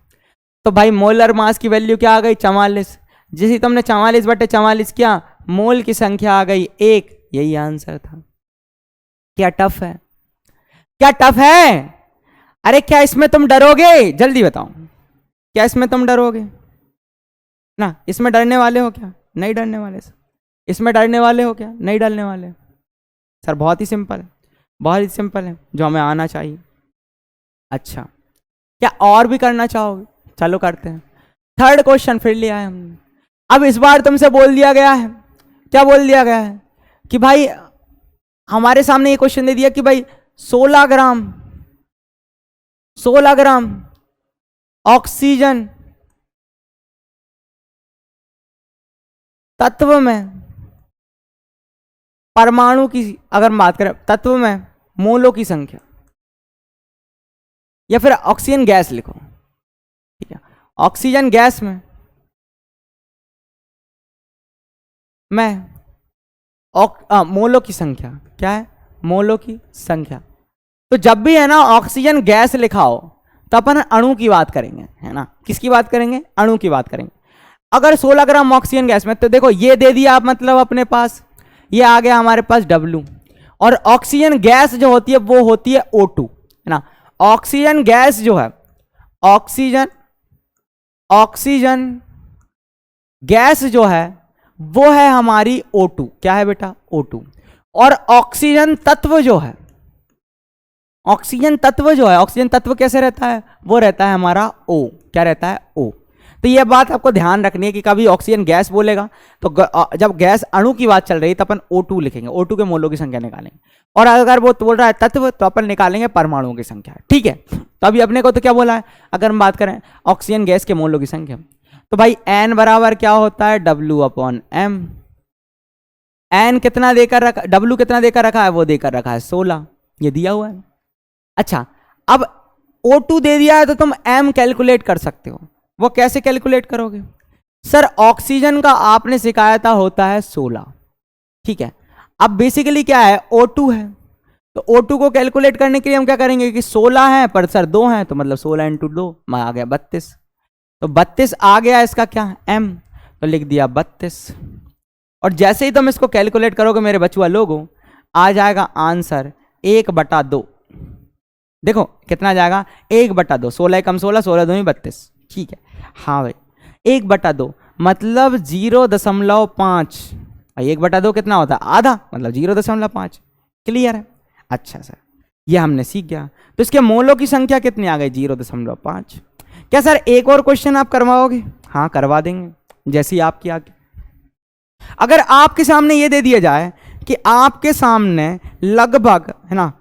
तो भाई मोलर मास की वैल्यू क्या आ गई 44। जैसे ही तुमने 44 बटे 44 किया, मोल की संख्या आ गई 1। यही आंसर था। क्या टफ है, क्या टफ है? अरे क्या इसमें तुम डरोगे? जल्दी बताओ, क्या इसमें तुम डरोगे ना? इसमें डरने वाले हो क्या? नहीं डरने वाले सर। इसमें डरने वाले हो क्या? नहीं डरने वाले सर। बहुत ही सिंपल है, बहुत ही सिंपल है, जो हमें आना चाहिए। अच्छा, क्या और भी करना चाहोगे? चलो करते हैं। थर्ड क्वेश्चन फिर लिया है हमने। अब इस बार तुमसे बोल दिया गया है, क्या बोल दिया गया है कि भाई हमारे सामने ये क्वेश्चन दे दिया कि भाई 16 ग्राम ऑक्सीजन तत्व में, परमाणु की अगर बात करें तत्व में मोलों की संख्या, या फिर ऑक्सीजन गैस लिखो, ठीक है। ऑक्सीजन गैस में मोलों की संख्या क्या है? मोलों की संख्या। तो जब भी है ना ऑक्सीजन गैस लिखा हो तो अपन अणु की बात करेंगे, है ना। किसकी बात करेंगे? अणु की बात करेंगे। अगर 16 ग्राम ऑक्सीजन गैस में, तो देखो ये दे दिया आप, मतलब अपने पास ये आ गया हमारे पास W। और ऑक्सीजन गैस जो होती है वो होती है O2, है ना। ऑक्सीजन गैस जो है, ऑक्सीजन गैस जो है वो है हमारी O2। क्या है बेटा? O2। और ऑक्सीजन तत्व जो है, ऑक्सीजन तत्व कैसे रहता है? वो रहता है हमारा O। क्या रहता है? O। तो ये बात आपको ध्यान रखनी है कि कभी ऑक्सीजन गैस बोलेगा तो जब गैस अणु की बात चल रही तो अपन O2 लिखेंगे, O2 के मोलों की संख्या निकालेंगे। और अगर वो बोल रहा है तत्व तो अपन निकालेंगे परमाणुओं की संख्या, ठीक है। तो अभी अपने को तो क्या बोला है, अगर हम बात करें ऑक्सीजन गैस के मोलों की संख्या, तो भाई n बराबर क्या होता है? W upon m। n कितना देकर रखा, W कितना देकर रखा है? वो देकर रखा है 16, ये दिया हुआ है। अच्छा, अब O2 दे दिया है तो तुम m कैलकुलेट कर सकते हो। वो कैसे कैलकुलेट करोगे? सर ऑक्सीजन का आपने सिखाया था होता है 16, ठीक है। अब बेसिकली क्या है? O2 है, तो O2 को कैलकुलेट करने के लिए हम क्या करेंगे कि 16 है पर सर 2 है, तो मतलब 16 इंटू 2 आ गया 32। तो 32 आ गया इसका क्या? m, तो लिख दिया 32। और जैसे ही तुम इसको कैलकुलेट करोगे मेरे बचुआ लोगों, आ जाएगा आंसर 1/2। देखो कितना आ जाएगा? 1/2। 16 कम 16, 16 दूनी 32, ठीक है। हाँ भाई 1/2 मतलब 0.5। 1/2 कितना होता है? आधा, मतलब 0.5। क्लियर है? अच्छा सर, ये हमने सीख गया। तो इसके मोलों की संख्या कितनी आ गई? 0.5। क्या सर एक और क्वेश्चन आप करवाओगे? हाँ करवा देंगे, जैसी आपकी आगे। अगर आपके सामने ये दे दिया जाए कि आपके सामने लगभग, है ना,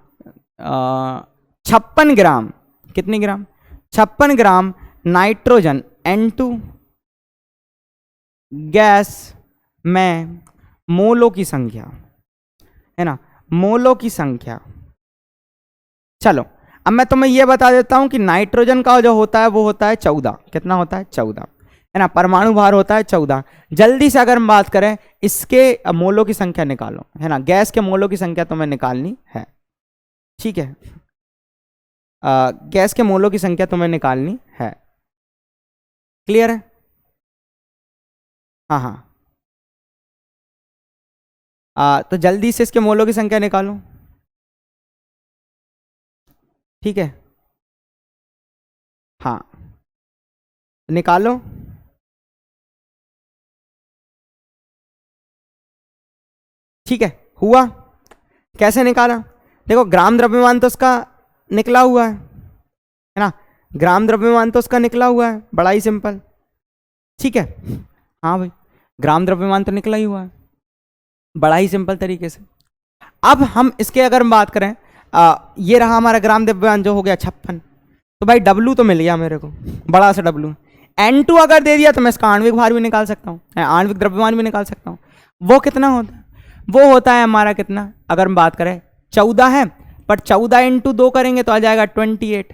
56 ग्राम, कितने ग्राम? 56 ग्राम नाइट्रोजन N2 गैस में मोलों की संख्या, है ना, मोलों की संख्या। चलो अब मैं तुम्हें यह बता देता हूं कि नाइट्रोजन का जो होता है वो होता है 14। कितना होता है? 14, है ना। परमाणु भार होता है 14। जल्दी से अगर हम बात करें इसके मोलों की संख्या निकालो, है ना। गैस के मोलों की संख्या तुम्हें निकालनी है, ठीक है। गैस के मोलों की संख्या तुम्हें निकालनी है। क्लियर है? हाँ हाँ। तो जल्दी से इसके मोलों की संख्या निकालो, ठीक है। हाँ निकालो। ठीक है, हुआ? कैसे निकाला? देखो ग्राम द्रव्यमान तो उसका निकला हुआ है, है ना। ग्राम द्रव्यमान तो उसका निकला हुआ है, बड़ा ही सिंपल, ठीक है। हाँ भाई, ग्राम द्रव्यमान तो निकला ही हुआ है बड़ा ही सिंपल तरीके से। अब हम इसके अगर हम बात करें, ये रहा हमारा ग्राम द्रव्यमान जो हो गया 56, तो भाई डब्लू तो मिल गया मेरे को, बड़ा सा डब्लू। N2 अगर दे दिया तो मैं इसका आणविक भार भी निकाल सकता हूँ, आणविक द्रव्यमान भी निकाल सकता हूँ। वो कितना होता है, वो होता है हमारा कितना, अगर हम बात करें 14 है, पर 14 इंटू 2 करेंगे तो आ जाएगा 28।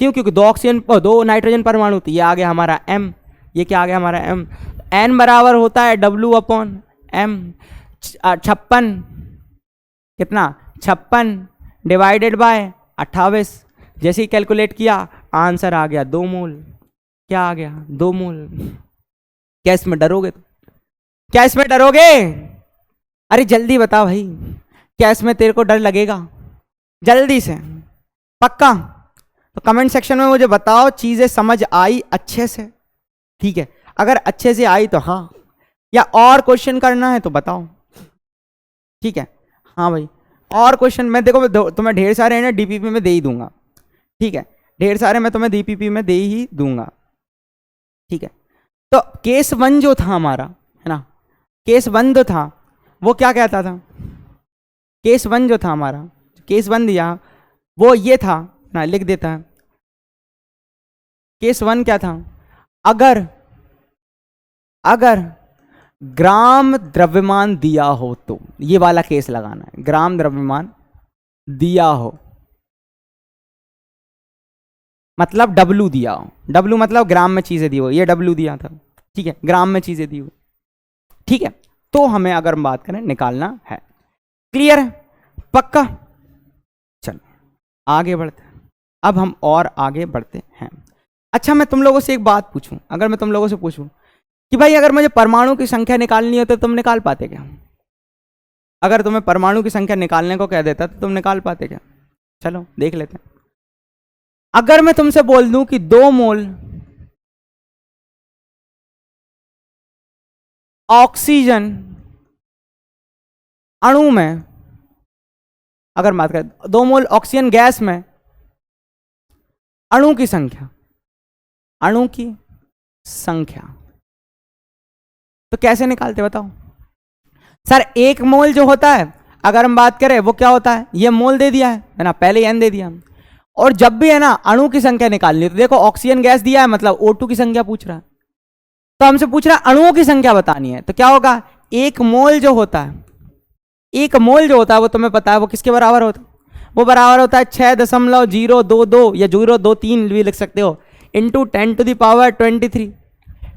क्यों, क्योंकि दो ऑक्सीजन, दो नाइट्रोजन परमाणु, तो ये आ गया हमारा M, ये क्या आ गया हमारा M। N बराबर होता है W/M। 56 कितना, 56 डिवाइडेड बाय 28, जैसे ही कैलकुलेट किया आंसर आ गया 2 मोल। क्या आ गया, 2 मोल। क्या इसमें डरोगे, क्या इसमें डरोगे? अरे जल्दी बता भाई, क्या इसमें तेरे को डर लगेगा? जल्दी से, पक्का? तो कमेंट सेक्शन में मुझे बताओ चीजें समझ आई अच्छे से, ठीक है। अगर अच्छे से आई तो हाँ, या और क्वेश्चन करना है तो बताओ, ठीक है। हाँ भाई, और क्वेश्चन मैं देखो तुम्हें ढेर सारे हैं ना, डीपीपी में दे ही दूंगा, ठीक है। ढेर सारे मैं तुम्हें डीपीपी में दे ही दूंगा, ठीक है। तो केस 1 जो था हमारा, है ना, केस 1 जो था वो क्या कहता था? केस 1 जो था हमारा, केस 1 दिया वो ये था ना, लिख देता है। केस 1 क्या था? अगर ग्राम द्रव्यमान दिया हो तो, ये वाला केस लगाना है, ग्राम द्रव्यमान दिया हो, मतलब डब्लू दिया हो, डब्लू मतलब ग्राम में चीजें दी हो, ये डब्लू दिया था, ठीक है, ग्राम में चीजें दी हो, ठीक है। तो हमें अगर हम बात करें निकालना है, क्लियर है, पक्का? चलो आगे बढ़ते हैं, अब हम और आगे बढ़ते हैं। अच्छा, मैं तुम लोगों से एक बात पूछूं, अगर मैं तुम लोगों से पूछूं कि भाई अगर मुझे परमाणु की संख्या निकालनी हो तो तुम निकाल पाते क्या? अगर तुम्हें परमाणु की संख्या निकालने को कह देता तो तुम निकाल पाते क्या? चलो देख लेते हैं। अगर मैं तुमसे बोल दूं कि 2 मोल ऑक्सीजन अणु में, अगर बात करें 2 मोल ऑक्सीजन गैस में अणु की संख्या, अणु की संख्या, तो कैसे निकालते बताओ? सर 1 मोल जो होता है, अगर हम बात करें वो क्या होता है, ये मोल दे दिया है ना, पहले ही N दे दिया। और जब भी है ना अणु की संख्या निकालनी है, तो देखो ऑक्सीजन गैस दिया है मतलब O2 की संख्या पूछ रहा है, तो हमसे पूछ रहा है अणुओं की संख्या बतानी है, तो क्या होगा, 1 मोल जो होता है, 1 मोल जो होता है वो तुम्हें पता है वो किसके बराबर होता है? वो बराबर होता है 6.022 या 023 भी लिख सकते हो, इंटू 10⁻23,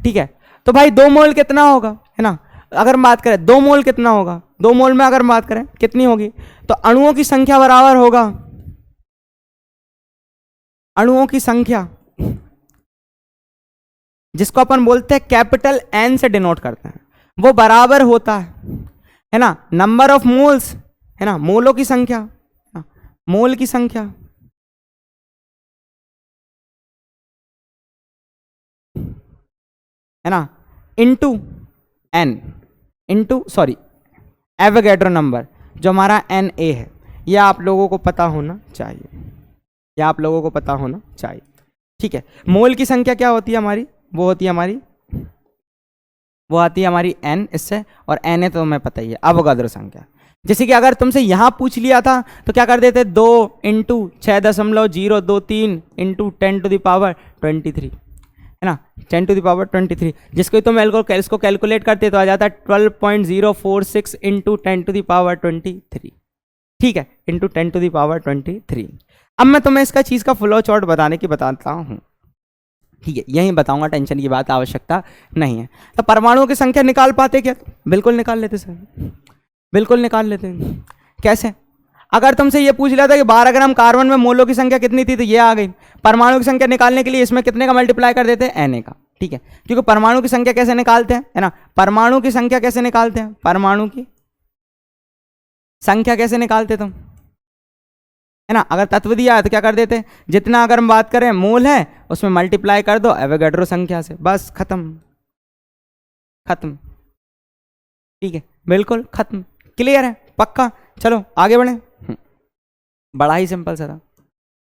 ठीक है। तो भाई 2 मोल कितना होगा, है ना, अगर हम बात करें 2 मोल कितना होगा, 2 मोल में अगर हम बात करें कितनी होगी, तो अणुओं की संख्या बराबर होगा, अणुओं की संख्या जिसको अपन बोलते हैं कैपिटल N से डिनोट करते हैं, वो बराबर होता है ना, नंबर ऑफ मोल्स, है ना, मोलों की संख्या, मोल की संख्या, है ना, into N, into sorry Avogadro number जो हमारा Na है। यह आप लोगों को पता होना चाहिए, यह आप लोगों को पता होना चाहिए, ठीक है। मोल की संख्या क्या होती है हमारी, वो होती है हमारी, वो आती है हमारी N इससे, और Na तो हमें पता ही है, अवोगाद्रो संख्या। जैसे कि अगर तुमसे यहां पूछ लिया था तो क्या कर देते, 2 इंटू 6.023 इंटू 10⁻23, है ना, 10⁻23, जिसको तुम इसको कैलकुलेट करते तो आ जाता है 12.046 इंटू 10⁻23, ठीक है, इंटू 10⁻23। अब मैं तुम्हें इसका चीज का फ्लो चार्ट बताने की बताता हूं, ठीक है, यही बताऊंगा, टेंशन की बात आवश्यकता नहीं है। तो परमाणुओं की संख्या निकाल पाते क्या? बिल्कुल निकाल लेते सर, बिल्कुल निकाल लेते। कैसे? अगर तुमसे ये पूछ लिया था कि 12 ग्राम कार्बन में मोलों की संख्या कितनी थी, तो ये आ गई। परमाणु की संख्या निकालने के लिए इसमें कितने का मल्टीप्लाई कर देते हैं, Na का, ठीक है, क्योंकि परमाणु की संख्या कैसे निकालते हैं, है ना, परमाणु की संख्या कैसे निकालते हैं, परमाणु की संख्या कैसे निकालते तुम, है ना, अगर तत्व दिया है तो क्या कर देते, जितना अगर हम बात करें मोल है उसमें मल्टीप्लाई कर दो एवोगैड्रो संख्या से, बस खत्म, खत्म, ठीक है, बिल्कुल खत्म, क्लियर है, पक्का? चलो आगे बढ़े, बड़ा ही सिंपल सा था,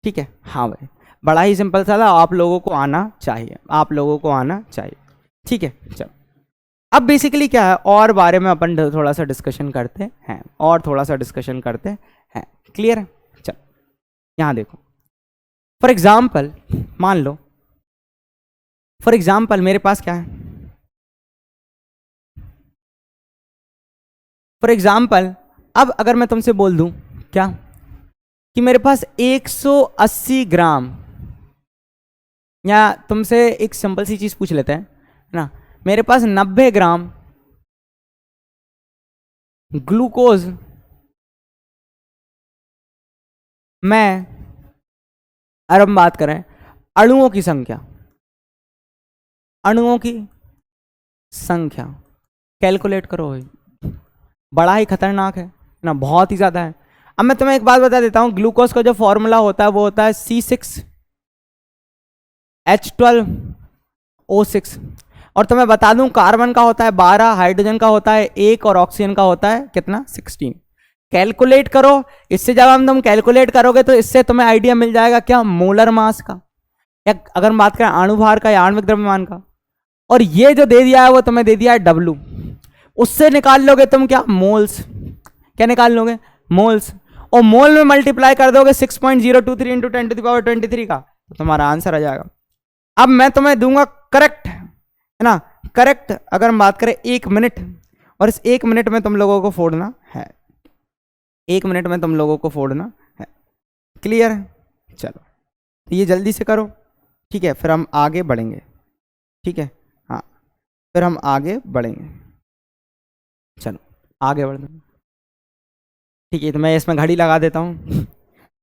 ठीक है। हाँ भाई, बड़ा ही सिंपल सा था, आप लोगों को आना चाहिए, आप लोगों को आना चाहिए। ठीक है, चलो अब बेसिकली क्या है और बारे में अपन थोड़ा सा डिस्कशन करते हैं, और थोड़ा सा डिस्कशन करते हैं। क्लियर है? चलो यहाँ देखो, फॉर एग्जाम्पल मान लो, फॉर एग्जाम्पल मेरे पास क्या है, फॉर एग्जाम्पल अब अगर मैं तुमसे बोल दूं क्या कि मेरे पास 180 ग्राम, या तुमसे एक सिंपल सी चीज पूछ लेते हैं ना, मेरे पास 90 ग्राम ग्लूकोज में, और हम बात करें अणुओं की संख्या, अणुओं की संख्या कैलकुलेट करो भाई, बड़ा ही खतरनाक है ना, बहुत ही ज़्यादा है। अब मैं तुम्हें एक बात बता देता हूँ, ग्लूकोज का जो फॉर्मूला होता है वो होता है C6H12O6, और तुम्हें बता दूं कार्बन का होता है 12, हाइड्रोजन का होता है 1 और ऑक्सीजन का होता है कितना 16। कैलकुलेट करो, इससे जब हम तुम कैलकुलेट करोगे तो इससे तुम्हें आइडिया मिल जाएगा क्या, मोलर मास का, या अगर हम बात करें अणुभार का या आणविक द्रव्यमान का। और ये जो दे दिया है वो तुम्हें दे दिया है W, उससे निकाल लोगे तुम क्या, मोल्स। क्या निकाल लोगे, मोल्स, और मोल में मल्टीप्लाई कर दोगे 6.023 इंटू 10⁻23 का, तो तुम्हारा आंसर आ जाएगा। अब मैं तुम्हें दूंगा करेक्ट, है ना, करेक्ट अगर हम बात करें 1 मिनट, और इस 1 मिनट में तुम लोगों को फोड़ना है, 1 मिनट में तुम लोगों को फोड़ना है। क्लियर है? चलो ये जल्दी से करो, ठीक है, फिर हम आगे बढ़ेंगे। ठीक है, हाँ फिर हम आगे बढ़ेंगे, चलो आगे बढ़ते हैं। ठीक है, तो मैं इसमें घड़ी लगा देता हूँ।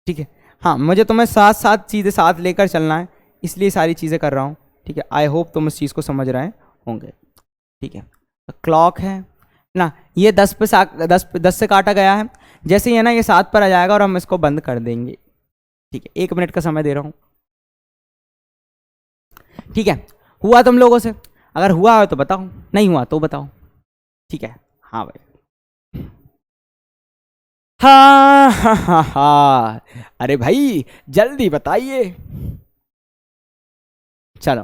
ठीक है, हाँ मुझे तुम्हें साथ साथ चीज़ें साथ लेकर चलना है, इसलिए सारी चीज़ें कर रहा हूँ। ठीक है, आई होप तुम इस चीज़ को समझ रहे होंगे। ठीक है, क्लॉक है ना, ये 10 पे 10 से काटा गया है, जैसे ही है ना ये 7 पर आ जाएगा और हम इसको बंद कर देंगे। ठीक है, 1 मिनट का समय दे रहा हूँ। ठीक है, हुआ तुम लोगों से, अगर हुआ हो तो बताओ, नहीं हुआ तो बताओ। ठीक है, हाँ भाई, हाँ हाँ हाँ हाँ, अरे भाई जल्दी बताइए। चलो,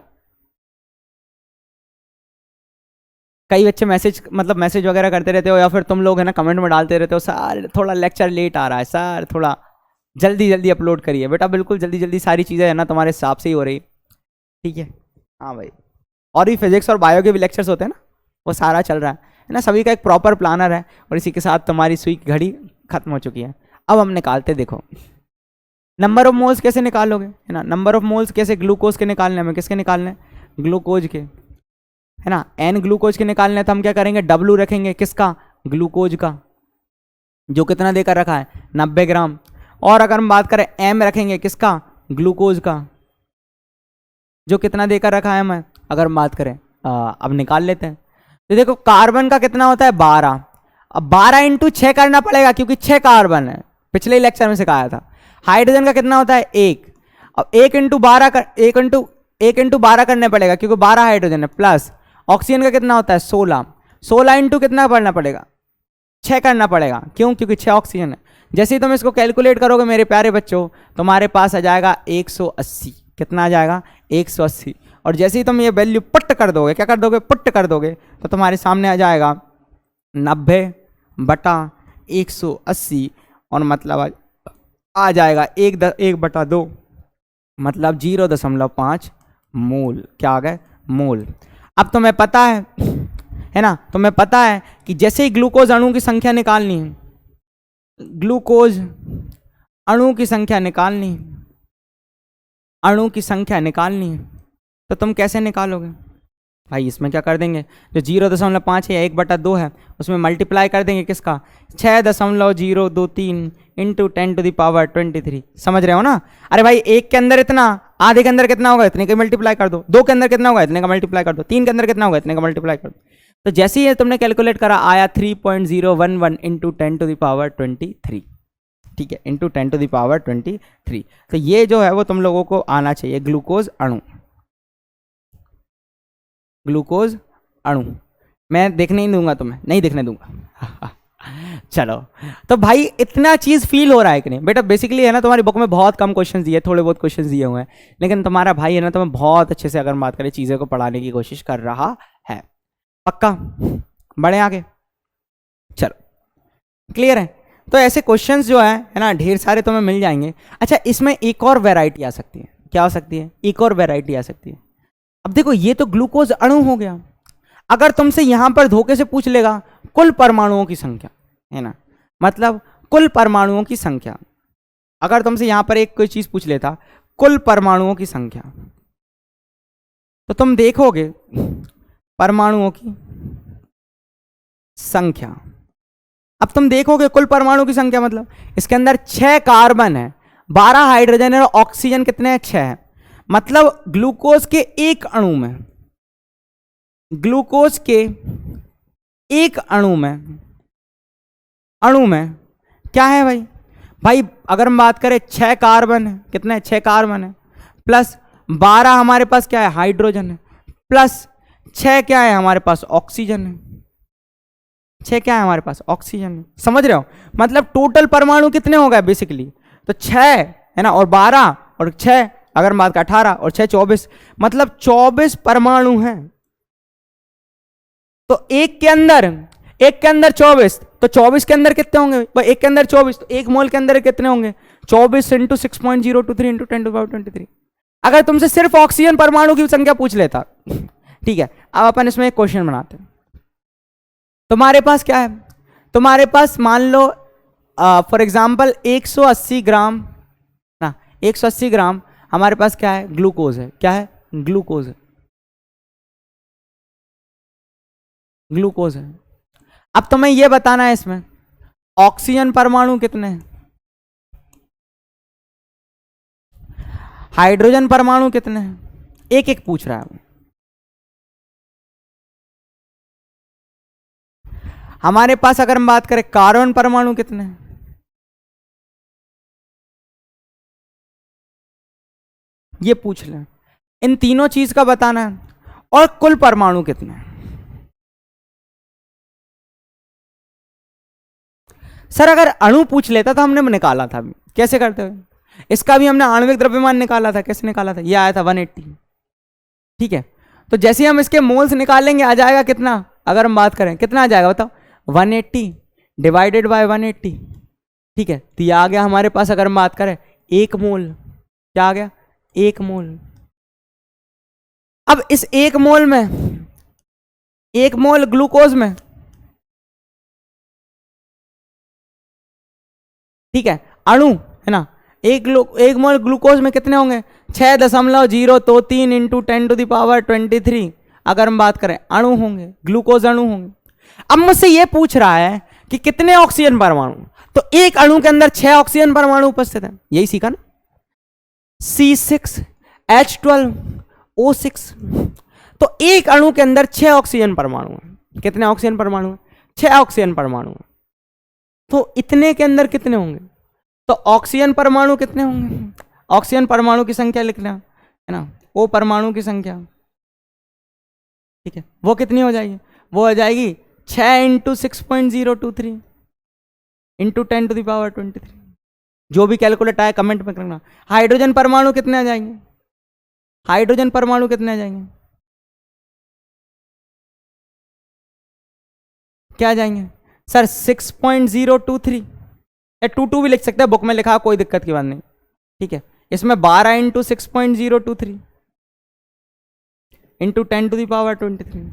कई बच्चे मैसेज मतलब मैसेज वगैरह करते रहते हो, या फिर तुम लोग है ना कमेंट में डालते रहते हो, सर थोड़ा लेक्चर लेट आ रहा है, सर थोड़ा जल्दी जल्दी अपलोड करिए। बेटा बिल्कुल जल्दी जल्दी सारी चीज़ें है ना तुम्हारे हिसाब से ही हो रही। ठीक है, हाँ भाई, और भी फिजिक्स और बायो के भी लेक्चर्स होते हैं ना, वो सारा चल रहा है ना, सभी का एक प्रॉपर प्लानर है, और इसी के साथ तुम्हारी सुई की घड़ी खत्म हो चुकी है। अब हम निकालते, देखो नंबर ऑफ मोल्स कैसे निकालोगे, है ना, नंबर ऑफ मोल्स कैसे, ग्लूकोज के निकालने में, किसके निकालने, ग्लूकोज के, है ना, एन ग्लूकोज के निकालने, तो हम क्या करेंगे, W रखेंगे, किसका, ग्लूकोज का, जो कितना देकर रखा है 90 ग्राम, और अगर हम बात करें M रखेंगे, किसका, ग्लूकोज का, जो कितना देकर रखा है मैं, अगर हम बात करें अब निकाल लेते हैं। तो देखो कार्बन का कितना होता है 12, अब 12 इंटू 6 करना पड़ेगा क्योंकि 6 कार्बन है, पिछले लेक्चर में सिखाया था। हाइड्रोजन का कितना होता है 1, अब 1 इंटू 12 कर 1 इंटू 12 करने पड़ेगा क्योंकि 12 हाइड्रोजन है, प्लस ऑक्सीजन का कितना होता है 16, 16 इंटू कितना करना पड़ेगा 6 करना पड़ेगा, क्यों, क्योंकि 6 ऑक्सीजन है। जैसे ही तुम इसको कैलकुलेट करोगे मेरे प्यारे बच्चों, तुम्हारे पास आ जाएगा 180, कितना आ जाएगा 180, और जैसे ही तुम ये वैल्यू पुट कर दोगे, क्या कर दोगे, पुट कर दोगे, तो तुम्हारे सामने आ जाएगा 90/180, और मतलब आ जाएगा 1/2, मतलब 0.5 मोल, क्या आ गए, मोल। अब तुम्हें पता है ना, तुम्हें पता है कि जैसे ही ग्लूकोज अणु की संख्या निकालनी है, ग्लूकोज अणु की संख्या निकालनी है, अणु की संख्या निकालनी है, तो तुम कैसे निकालोगे भाई, इसमें क्या कर देंगे, जो 0.5 है या 1/2 है, उसमें मल्टीप्लाई कर देंगे, किसका 6.023 इंटू 10⁻23। समझ रहे हो ना, अरे भाई एक के अंदर इतना, आधे के अंदर कितना होगा, इतने का मल्टीप्लाई कर दो, 2 के अंदर कितना होगा, इतने का मल्टीप्लाई कर दो, 3 के अंदर कितना होगा, इतने का मल्टीप्लाई कर दो। तो जैसे ही तुमने कैलकुलेट करा आया 3.011 इंटू 10⁻23। ठीक है, इंटू 10⁻23। तो ये जो है वो तुम लोगों को आना चाहिए, ग्लूकोज अणु, ग्लूकोज अणु। मैं देखने ही दूंगा, तुम्हें नहीं देखने दूंगा। चलो, तो भाई इतना चीज फील हो रहा है कि नहीं बेटा? बेसिकली है ना, तुम्हारी बुक में बहुत कम क्वेश्चंस दिए, थोड़े बहुत क्वेश्चंस दिए हुए हैं, लेकिन तुम्हारा भाई है ना तुम्हें बहुत अच्छे से अगर बात करें चीज़ों को पढ़ाने की कोशिश कर रहा है। पक्का? बढ़े आगे, चलो क्लियर है? तो ऐसे क्वेश्चंस जो है ना ढेर सारे तुम्हें मिल जाएंगे। अच्छा, इसमें एक और वैरायटी आ सकती है। क्या हो सकती है? एक और वैरायटी आ सकती है। अब देखो, ये तो ग्लूकोज अणु हो गया। अगर तुमसे यहां पर धोखे से पूछ लेगा कुल परमाणुओं की संख्या, है ना, मतलब कुल परमाणुओं की संख्या, अगर तुमसे यहां पर एक कोई चीज पूछ लेता कुल परमाणुओं की संख्या, तो तुम देखोगे परमाणुओं की संख्या। अब तुम देखोगे कुल परमाणु की संख्या, मतलब इसके अंदर 6 कार्बन है, 12 हाइड्रोजन है और ऑक्सीजन कितने हैं? 6 है। मतलब ग्लूकोज के एक अणु में, ग्लूकोज के एक अणु में क्या है भाई? भाई अगर हम बात करें 6 कार्बन है, कितने? 6 कार्बन है, प्लस 12 हमारे पास क्या है? हाइड्रोजन है, प्लस 6 क्या है हमारे पास? ऑक्सीजन है। 6 क्या है हमारे पास? ऑक्सीजन है। समझ रहे हो? मतलब टोटल परमाणु कितने हो गए बेसिकली? तो 6 है ना, और 12 और 6 अगर हम बात करें 18 और 6 24, मतलब 24 परमाणु हैं। तो एक के अंदर 24, तो 24 के अंदर कितने होंगे? एक के अंदर 24, तो एक मोल के अंदर कितने होंगे? 24 इंटू 6.023 इंटू 10⁻23। अगर तुमसे सिर्फ ऑक्सीजन परमाणु की संख्या पूछ लेता, ठीक है, अब अपन इसमें एक क्वेश्चन बनाते हैं। तुम्हारे पास क्या है? तुम्हारे पास मान लो फॉर एग्जाम्पल 180 ग्राम ना, 180 ग्राम हमारे पास क्या है? ग्लूकोज है। क्या है? ग्लूकोज है। ग्लूकोज है। अब तुम्हें यह बताना है इसमें ऑक्सीजन परमाणु कितने हैं, हाइड्रोजन परमाणु कितने हैं, एक एक पूछ रहा है। हमारे पास अगर हम बात करें कार्बन परमाणु कितने हैं, ये पूछ लें। इन तीनों चीज का बताना है, और कुल परमाणु कितने हैं। सर अगर अणु पूछ लेता तो हमने निकाला था। कैसे करते हुए? इसका भी हमने आणविक द्रव्यमान निकाला था। कैसे निकाला था? ये आया था 180। ठीक है, तो जैसे ही हम इसके मोल्स निकालेंगे आ जाएगा कितना? अगर हम बात करें कितना आ जाएगा बताओ? 180 डिवाइडेड बाय 180। ठीक है, तो ये आ गया हमारे पास। अगर हम बात करें 1 मोल, क्या आ गया? 1 मोल। अब इस 1 मोल में, 1 मोल ग्लूकोज में, ठीक है, अणु है ना, एक मोल ग्लूकोज में कितने होंगे? 6.023 इंटू 10⁻23 अगर हम बात करें अणु होंगे, ग्लूकोज अणु होंगे। अब मुझसे ये पूछ रहा है कि कितने ऑक्सीजन परमाणु, तो एक अणु के अंदर 6 ऑक्सीजन परमाणु उपस्थित है। यही सीखा ना, C6H12O6। तो एक अणु के अंदर 6 ऑक्सीजन परमाणु है। कितने ऑक्सीजन परमाणु है? 6 ऑक्सीजन परमाणु है। तो इतने के अंदर कितने होंगे? तो ऑक्सीजन परमाणु कितने होंगे? ऑक्सीजन परमाणु की संख्या लिखना है ना, ओ परमाणु की संख्या, ठीक है, वो कितनी हो जाएगी? वो हो जाएगी 6 इंटू 6.023 इंटू 10⁻23। जो भी कैलकुलेट आया कमेंट में करना। हाइड्रोजन परमाणु कितने आ जाएंगे? हाइड्रोजन परमाणु कितने आ जाएंगे? क्या आ जाएंगे सर? 6.023 या 22 भी लिख सकते हैं, बुक में लिखा, कोई दिक्कत की बात नहीं। ठीक है, इसमें 12 इंटू 6.023 इंटू 10⁻23।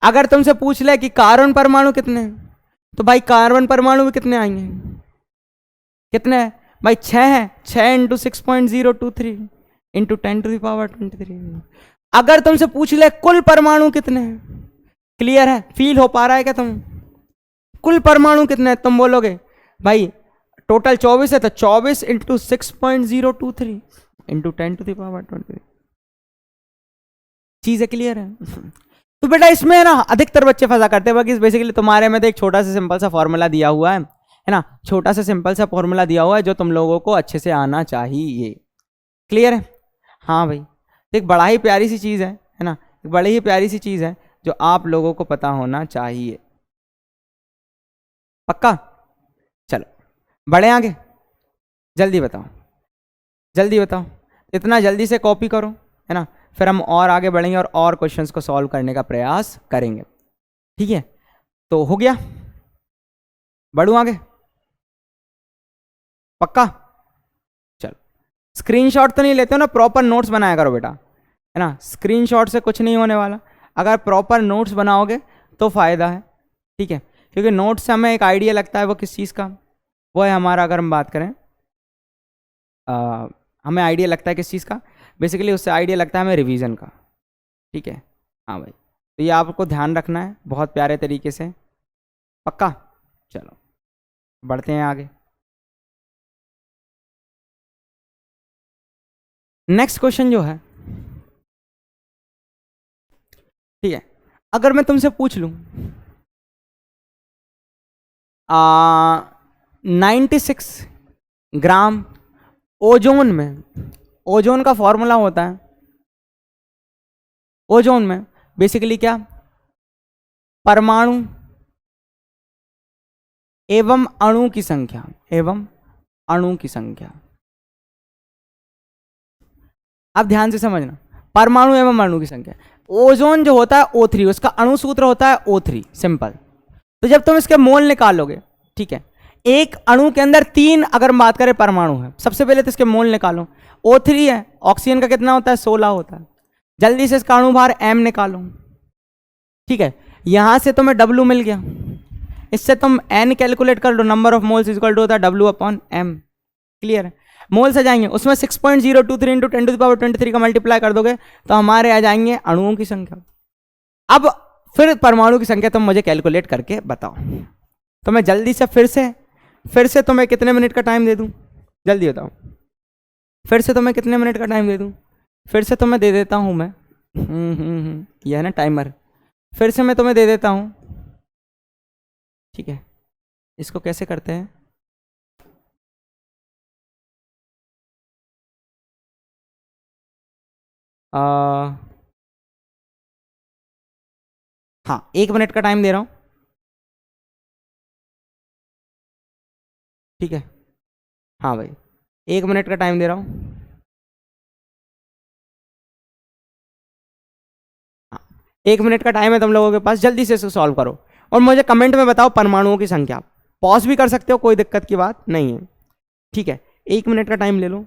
अगर तुमसे पूछ ले कि कार्बन परमाणु कितने हैं, तो भाई कार्बन परमाणु भी कितने आएंगे? कितने हैं भाई? 6 है। 6 इंटू 6.023 इंटू 10⁻23। अगर तुमसे पूछ ले कुल परमाणु कितने हैं, क्लियर है? फील हो पा रहा है क्या तुम? कुल परमाणु कितने हैं? तुम बोलोगे भाई टोटल 24 है, तो 24 इंटू 6.023 इंटू 10⁻23। चीजें क्लियर है? तो बेटा इसमें है ना अधिकतर बच्चे फंसा करते हैं। बाकी बेसिकली तुम्हारे में तो एक छोटा सा सिंपल सा फॉर्मूला दिया हुआ है ना, छोटा सा सिंपल सा फॉर्मूला दिया हुआ है जो तुम लोगों को अच्छे से आना चाहिए। क्लियर है? हाँ भाई, एक बड़ा ही प्यारी सी चीज है ना, एक बड़ी ही प्यारी सी चीज है जो आप लोगों को पता होना चाहिए। पक्का? चलो बढ़े आगे, जल्दी बताओ, जल्दी बताओ, इतना जल्दी से कॉपी करो, है ना, फिर हम और आगे बढ़ेंगे और क्वेश्चंस को सॉल्व करने का प्रयास करेंगे। ठीक है, तो हो गया, बढ़ूं आगे, पक्का? चलो, स्क्रीनशॉट तो नहीं लेते हो ना, प्रॉपर नोट्स बनाया करो बेटा, है ना, स्क्रीनशॉट से कुछ नहीं होने वाला, अगर प्रॉपर नोट्स बनाओगे तो फायदा है। ठीक है, क्योंकि नोट्स से हमें एक आइडिया लगता है वो किस चीज़ का, वो है हमारा, अगर हम बात करें हमें आइडिया लगता है किस चीज़ का, बेसिकली उससे आइडिया लगता है हमें रिवीजन का। ठीक है, हाँ भाई, तो ये आपको ध्यान रखना है बहुत प्यारे तरीके से, पक्का? चलो बढ़ते हैं आगे। नेक्स्ट क्वेश्चन जो है, ठीक है, अगर मैं तुमसे पूछ लूं 96 ग्राम ओजोन में, ओजोन का फॉर्मूला होता है, ओजोन में बेसिकली क्या, परमाणु एवं अणु की संख्या, एवं अणु की संख्या, आप ध्यान से समझना, परमाणु एवं अणु की संख्या, ओजोन जो होता है O3, उसका अणु सूत्र होता है O3, सिंपल। तो जब तुम इसके मोल निकालोगे, ठीक है, एक अणु के अंदर 3 अगर हम बात करें परमाणु है, सबसे पहले तो इसके मोल निकालो, O3 है, ऑक्सीजन का कितना होता है 16 होता है, जल्दी से इसका अणु भार M निकालो। ठीक है, यहां से तुम्हें W मिल गया, इससे तुम N कैलकुलेट कर लो, number of moles equal to होता है W/M। क्लियर है, मोल्स आ जाएंगे, उसमें 6.023 इंटू 10⁻23 का मल्टीप्लाई कर दोगे तो हमारे आ जाएंगे अणुओं की संख्या। अब फिर परमाणु की संख्या तुम मुझे कैलकुलेट करके बताओ, तो मैं जल्दी से फिर से तुम्हें कितने मिनट का टाइम दे दूं, जल्दी बताओ, फिर से तुम्हें कितने मिनट का टाइम दे दूं, फिर से तुम्हें दे देता हूं मैं, यह है ना टाइमर, फिर से मैं तुम्हें दे देता हूं। ठीक है, इसको कैसे करते हैं, हाँ 1 मिनट का टाइम दे रहा हूं। ठीक है, हाँ भाई 1 मिनट का टाइम दे रहा हूं, हाँ 1 मिनट का टाइम है तुम लोगों के पास, जल्दी से इसको सॉल्व करो और मुझे कमेंट में बताओ परमाणुओं की संख्या, पॉज भी कर सकते हो, कोई दिक्कत की बात नहीं है। ठीक है, 1 मिनट का टाइम ले लो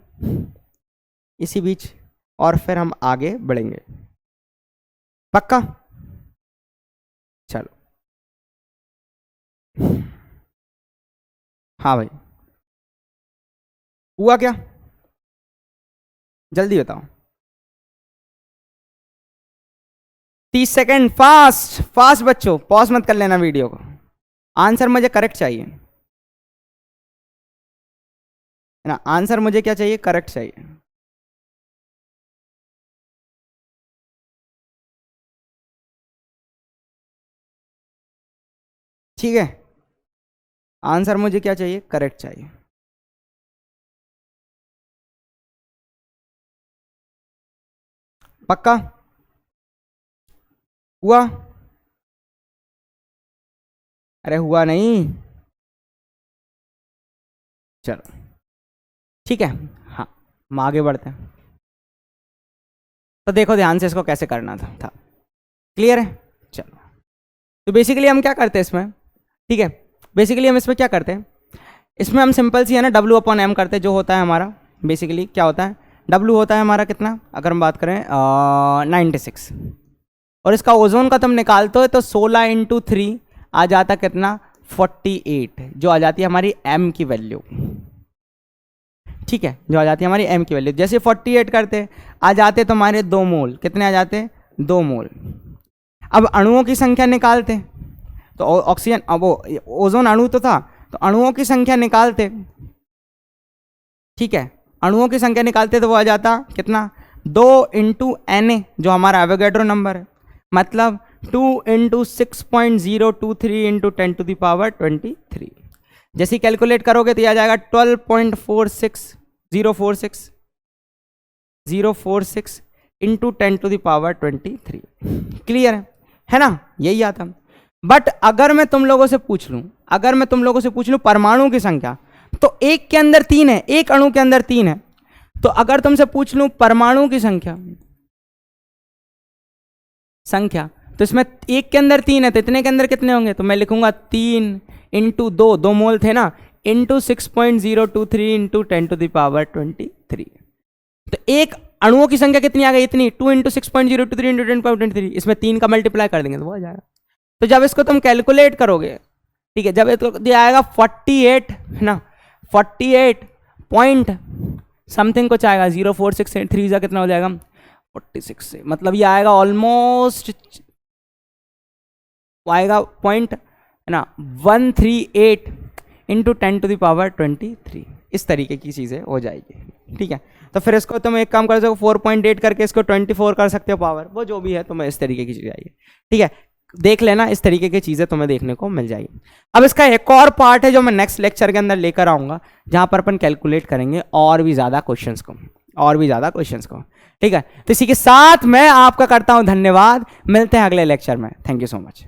इसी बीच और फिर हम आगे बढ़ेंगे, पक्का? चलो, हाँ भाई, हुआ क्या, जल्दी बताओ, 30 सेकेंड, फास्ट फास्ट बच्चों, पॉज मत कर लेना वीडियो को, आंसर मुझे करेक्ट चाहिए, है ना, आंसर मुझे क्या चाहिए, करेक्ट चाहिए। ठीक है, आंसर मुझे क्या चाहिए, करेक्ट चाहिए। पक्का? हुआ? अरे हुआ नहीं, चलो ठीक है, हाँ हम आगे बढ़ते हैं, तो देखो ध्यान से इसको कैसे करना था क्लियर है? चलो, तो बेसिकली हम क्या करते हैं इसमें, ठीक है, बेसिकली हम इसमें क्या करते हैं, इसमें हम सिंपल सी है ना W/M करते हैं, जो होता है हमारा बेसिकली क्या होता है, W होता है हमारा कितना, अगर हम बात करें 96, और इसका ओजोन का तुम निकालते हो तो 16 इंटू 3 आ जाता कितना, 48, जो आ जाती है हमारी M की वैल्यू। ठीक है, जो आ जाती है हमारी M की वैल्यू, जैसे 48 करते आ जाते तुम्हारे 2 मोल, कितने आ जाते, 2 मोल। अब अणुओं की संख्या निकालते, तो ऑक्सीजन, अब वो ओजोन अणु तो था, तो अणुओं की संख्या निकालते, ठीक है, अणुओं की संख्या निकालते तो वो आ जाता कितना, 2 इंटू Na, जो हमारा एवोगैड्रो नंबर है, मतलब 2 इंटू 6.023 इंटू 10⁻23। जैसे कैलकुलेट करोगे तो यह आ जाएगा 12.046 इंटू 10⁻23। क्लियर है ना, यही आता। बट अगर मैं तुम लोगों से पूछ लूं परमाणु की संख्या, तो एक के अंदर 3 है, एक अणु के अंदर 3 है। तो अगर तुमसे पूछ लूं परमाणु की संख्या, तो इसमें एक के अंदर 3 है, तो इतने के अंदर कितने होंगे? तो मैं लिखूंगा 3 इंटू 2 मोल थे ना, इंटू 6.023 इंटू 10⁻23। तो एक अणुओं की संख्या कितनी आ गई? इतनी। 2 इंटू 6.023 इंटू 10⁻23, इसमें 3 का मल्टीप्लाई कर देंगे तो वो आ जाएगा। तो जब इसको तुम कैलकुलेट करोगे, ठीक है, जब इसको दिया आएगा 48 है ना, 48 पॉइंट समथिंग कुछ आएगा, 04683 का कितना हो जाएगा? 46 से, मतलब ये आएगा ऑलमोस्ट आएगा पॉइंट है ना 138 इंटू 10⁻23। इस तरीके की चीज़ें हो जाएगी, ठीक है। तो फिर इसको तुम एक काम कर सको, 4.8 करके इसको 24 कर सकते हो पावर, वो जो भी है तुम्हें इस तरीके की चीज़ आएगी, ठीक है। देख लेना, इस तरीके की चीज़ें तुम्हें देखने को मिल जाएगी। अब इसका एक और पार्ट है जो मैं नेक्स्ट लेक्चर के अंदर लेकर आऊँगा, जहाँ पर अपन कैलकुलेट करेंगे और भी ज़्यादा क्वेश्चंस को, ठीक है। तो इसी के साथ मैं आपका करता हूँ धन्यवाद, मिलते हैं अगले लेक्चर में। Thank you so much.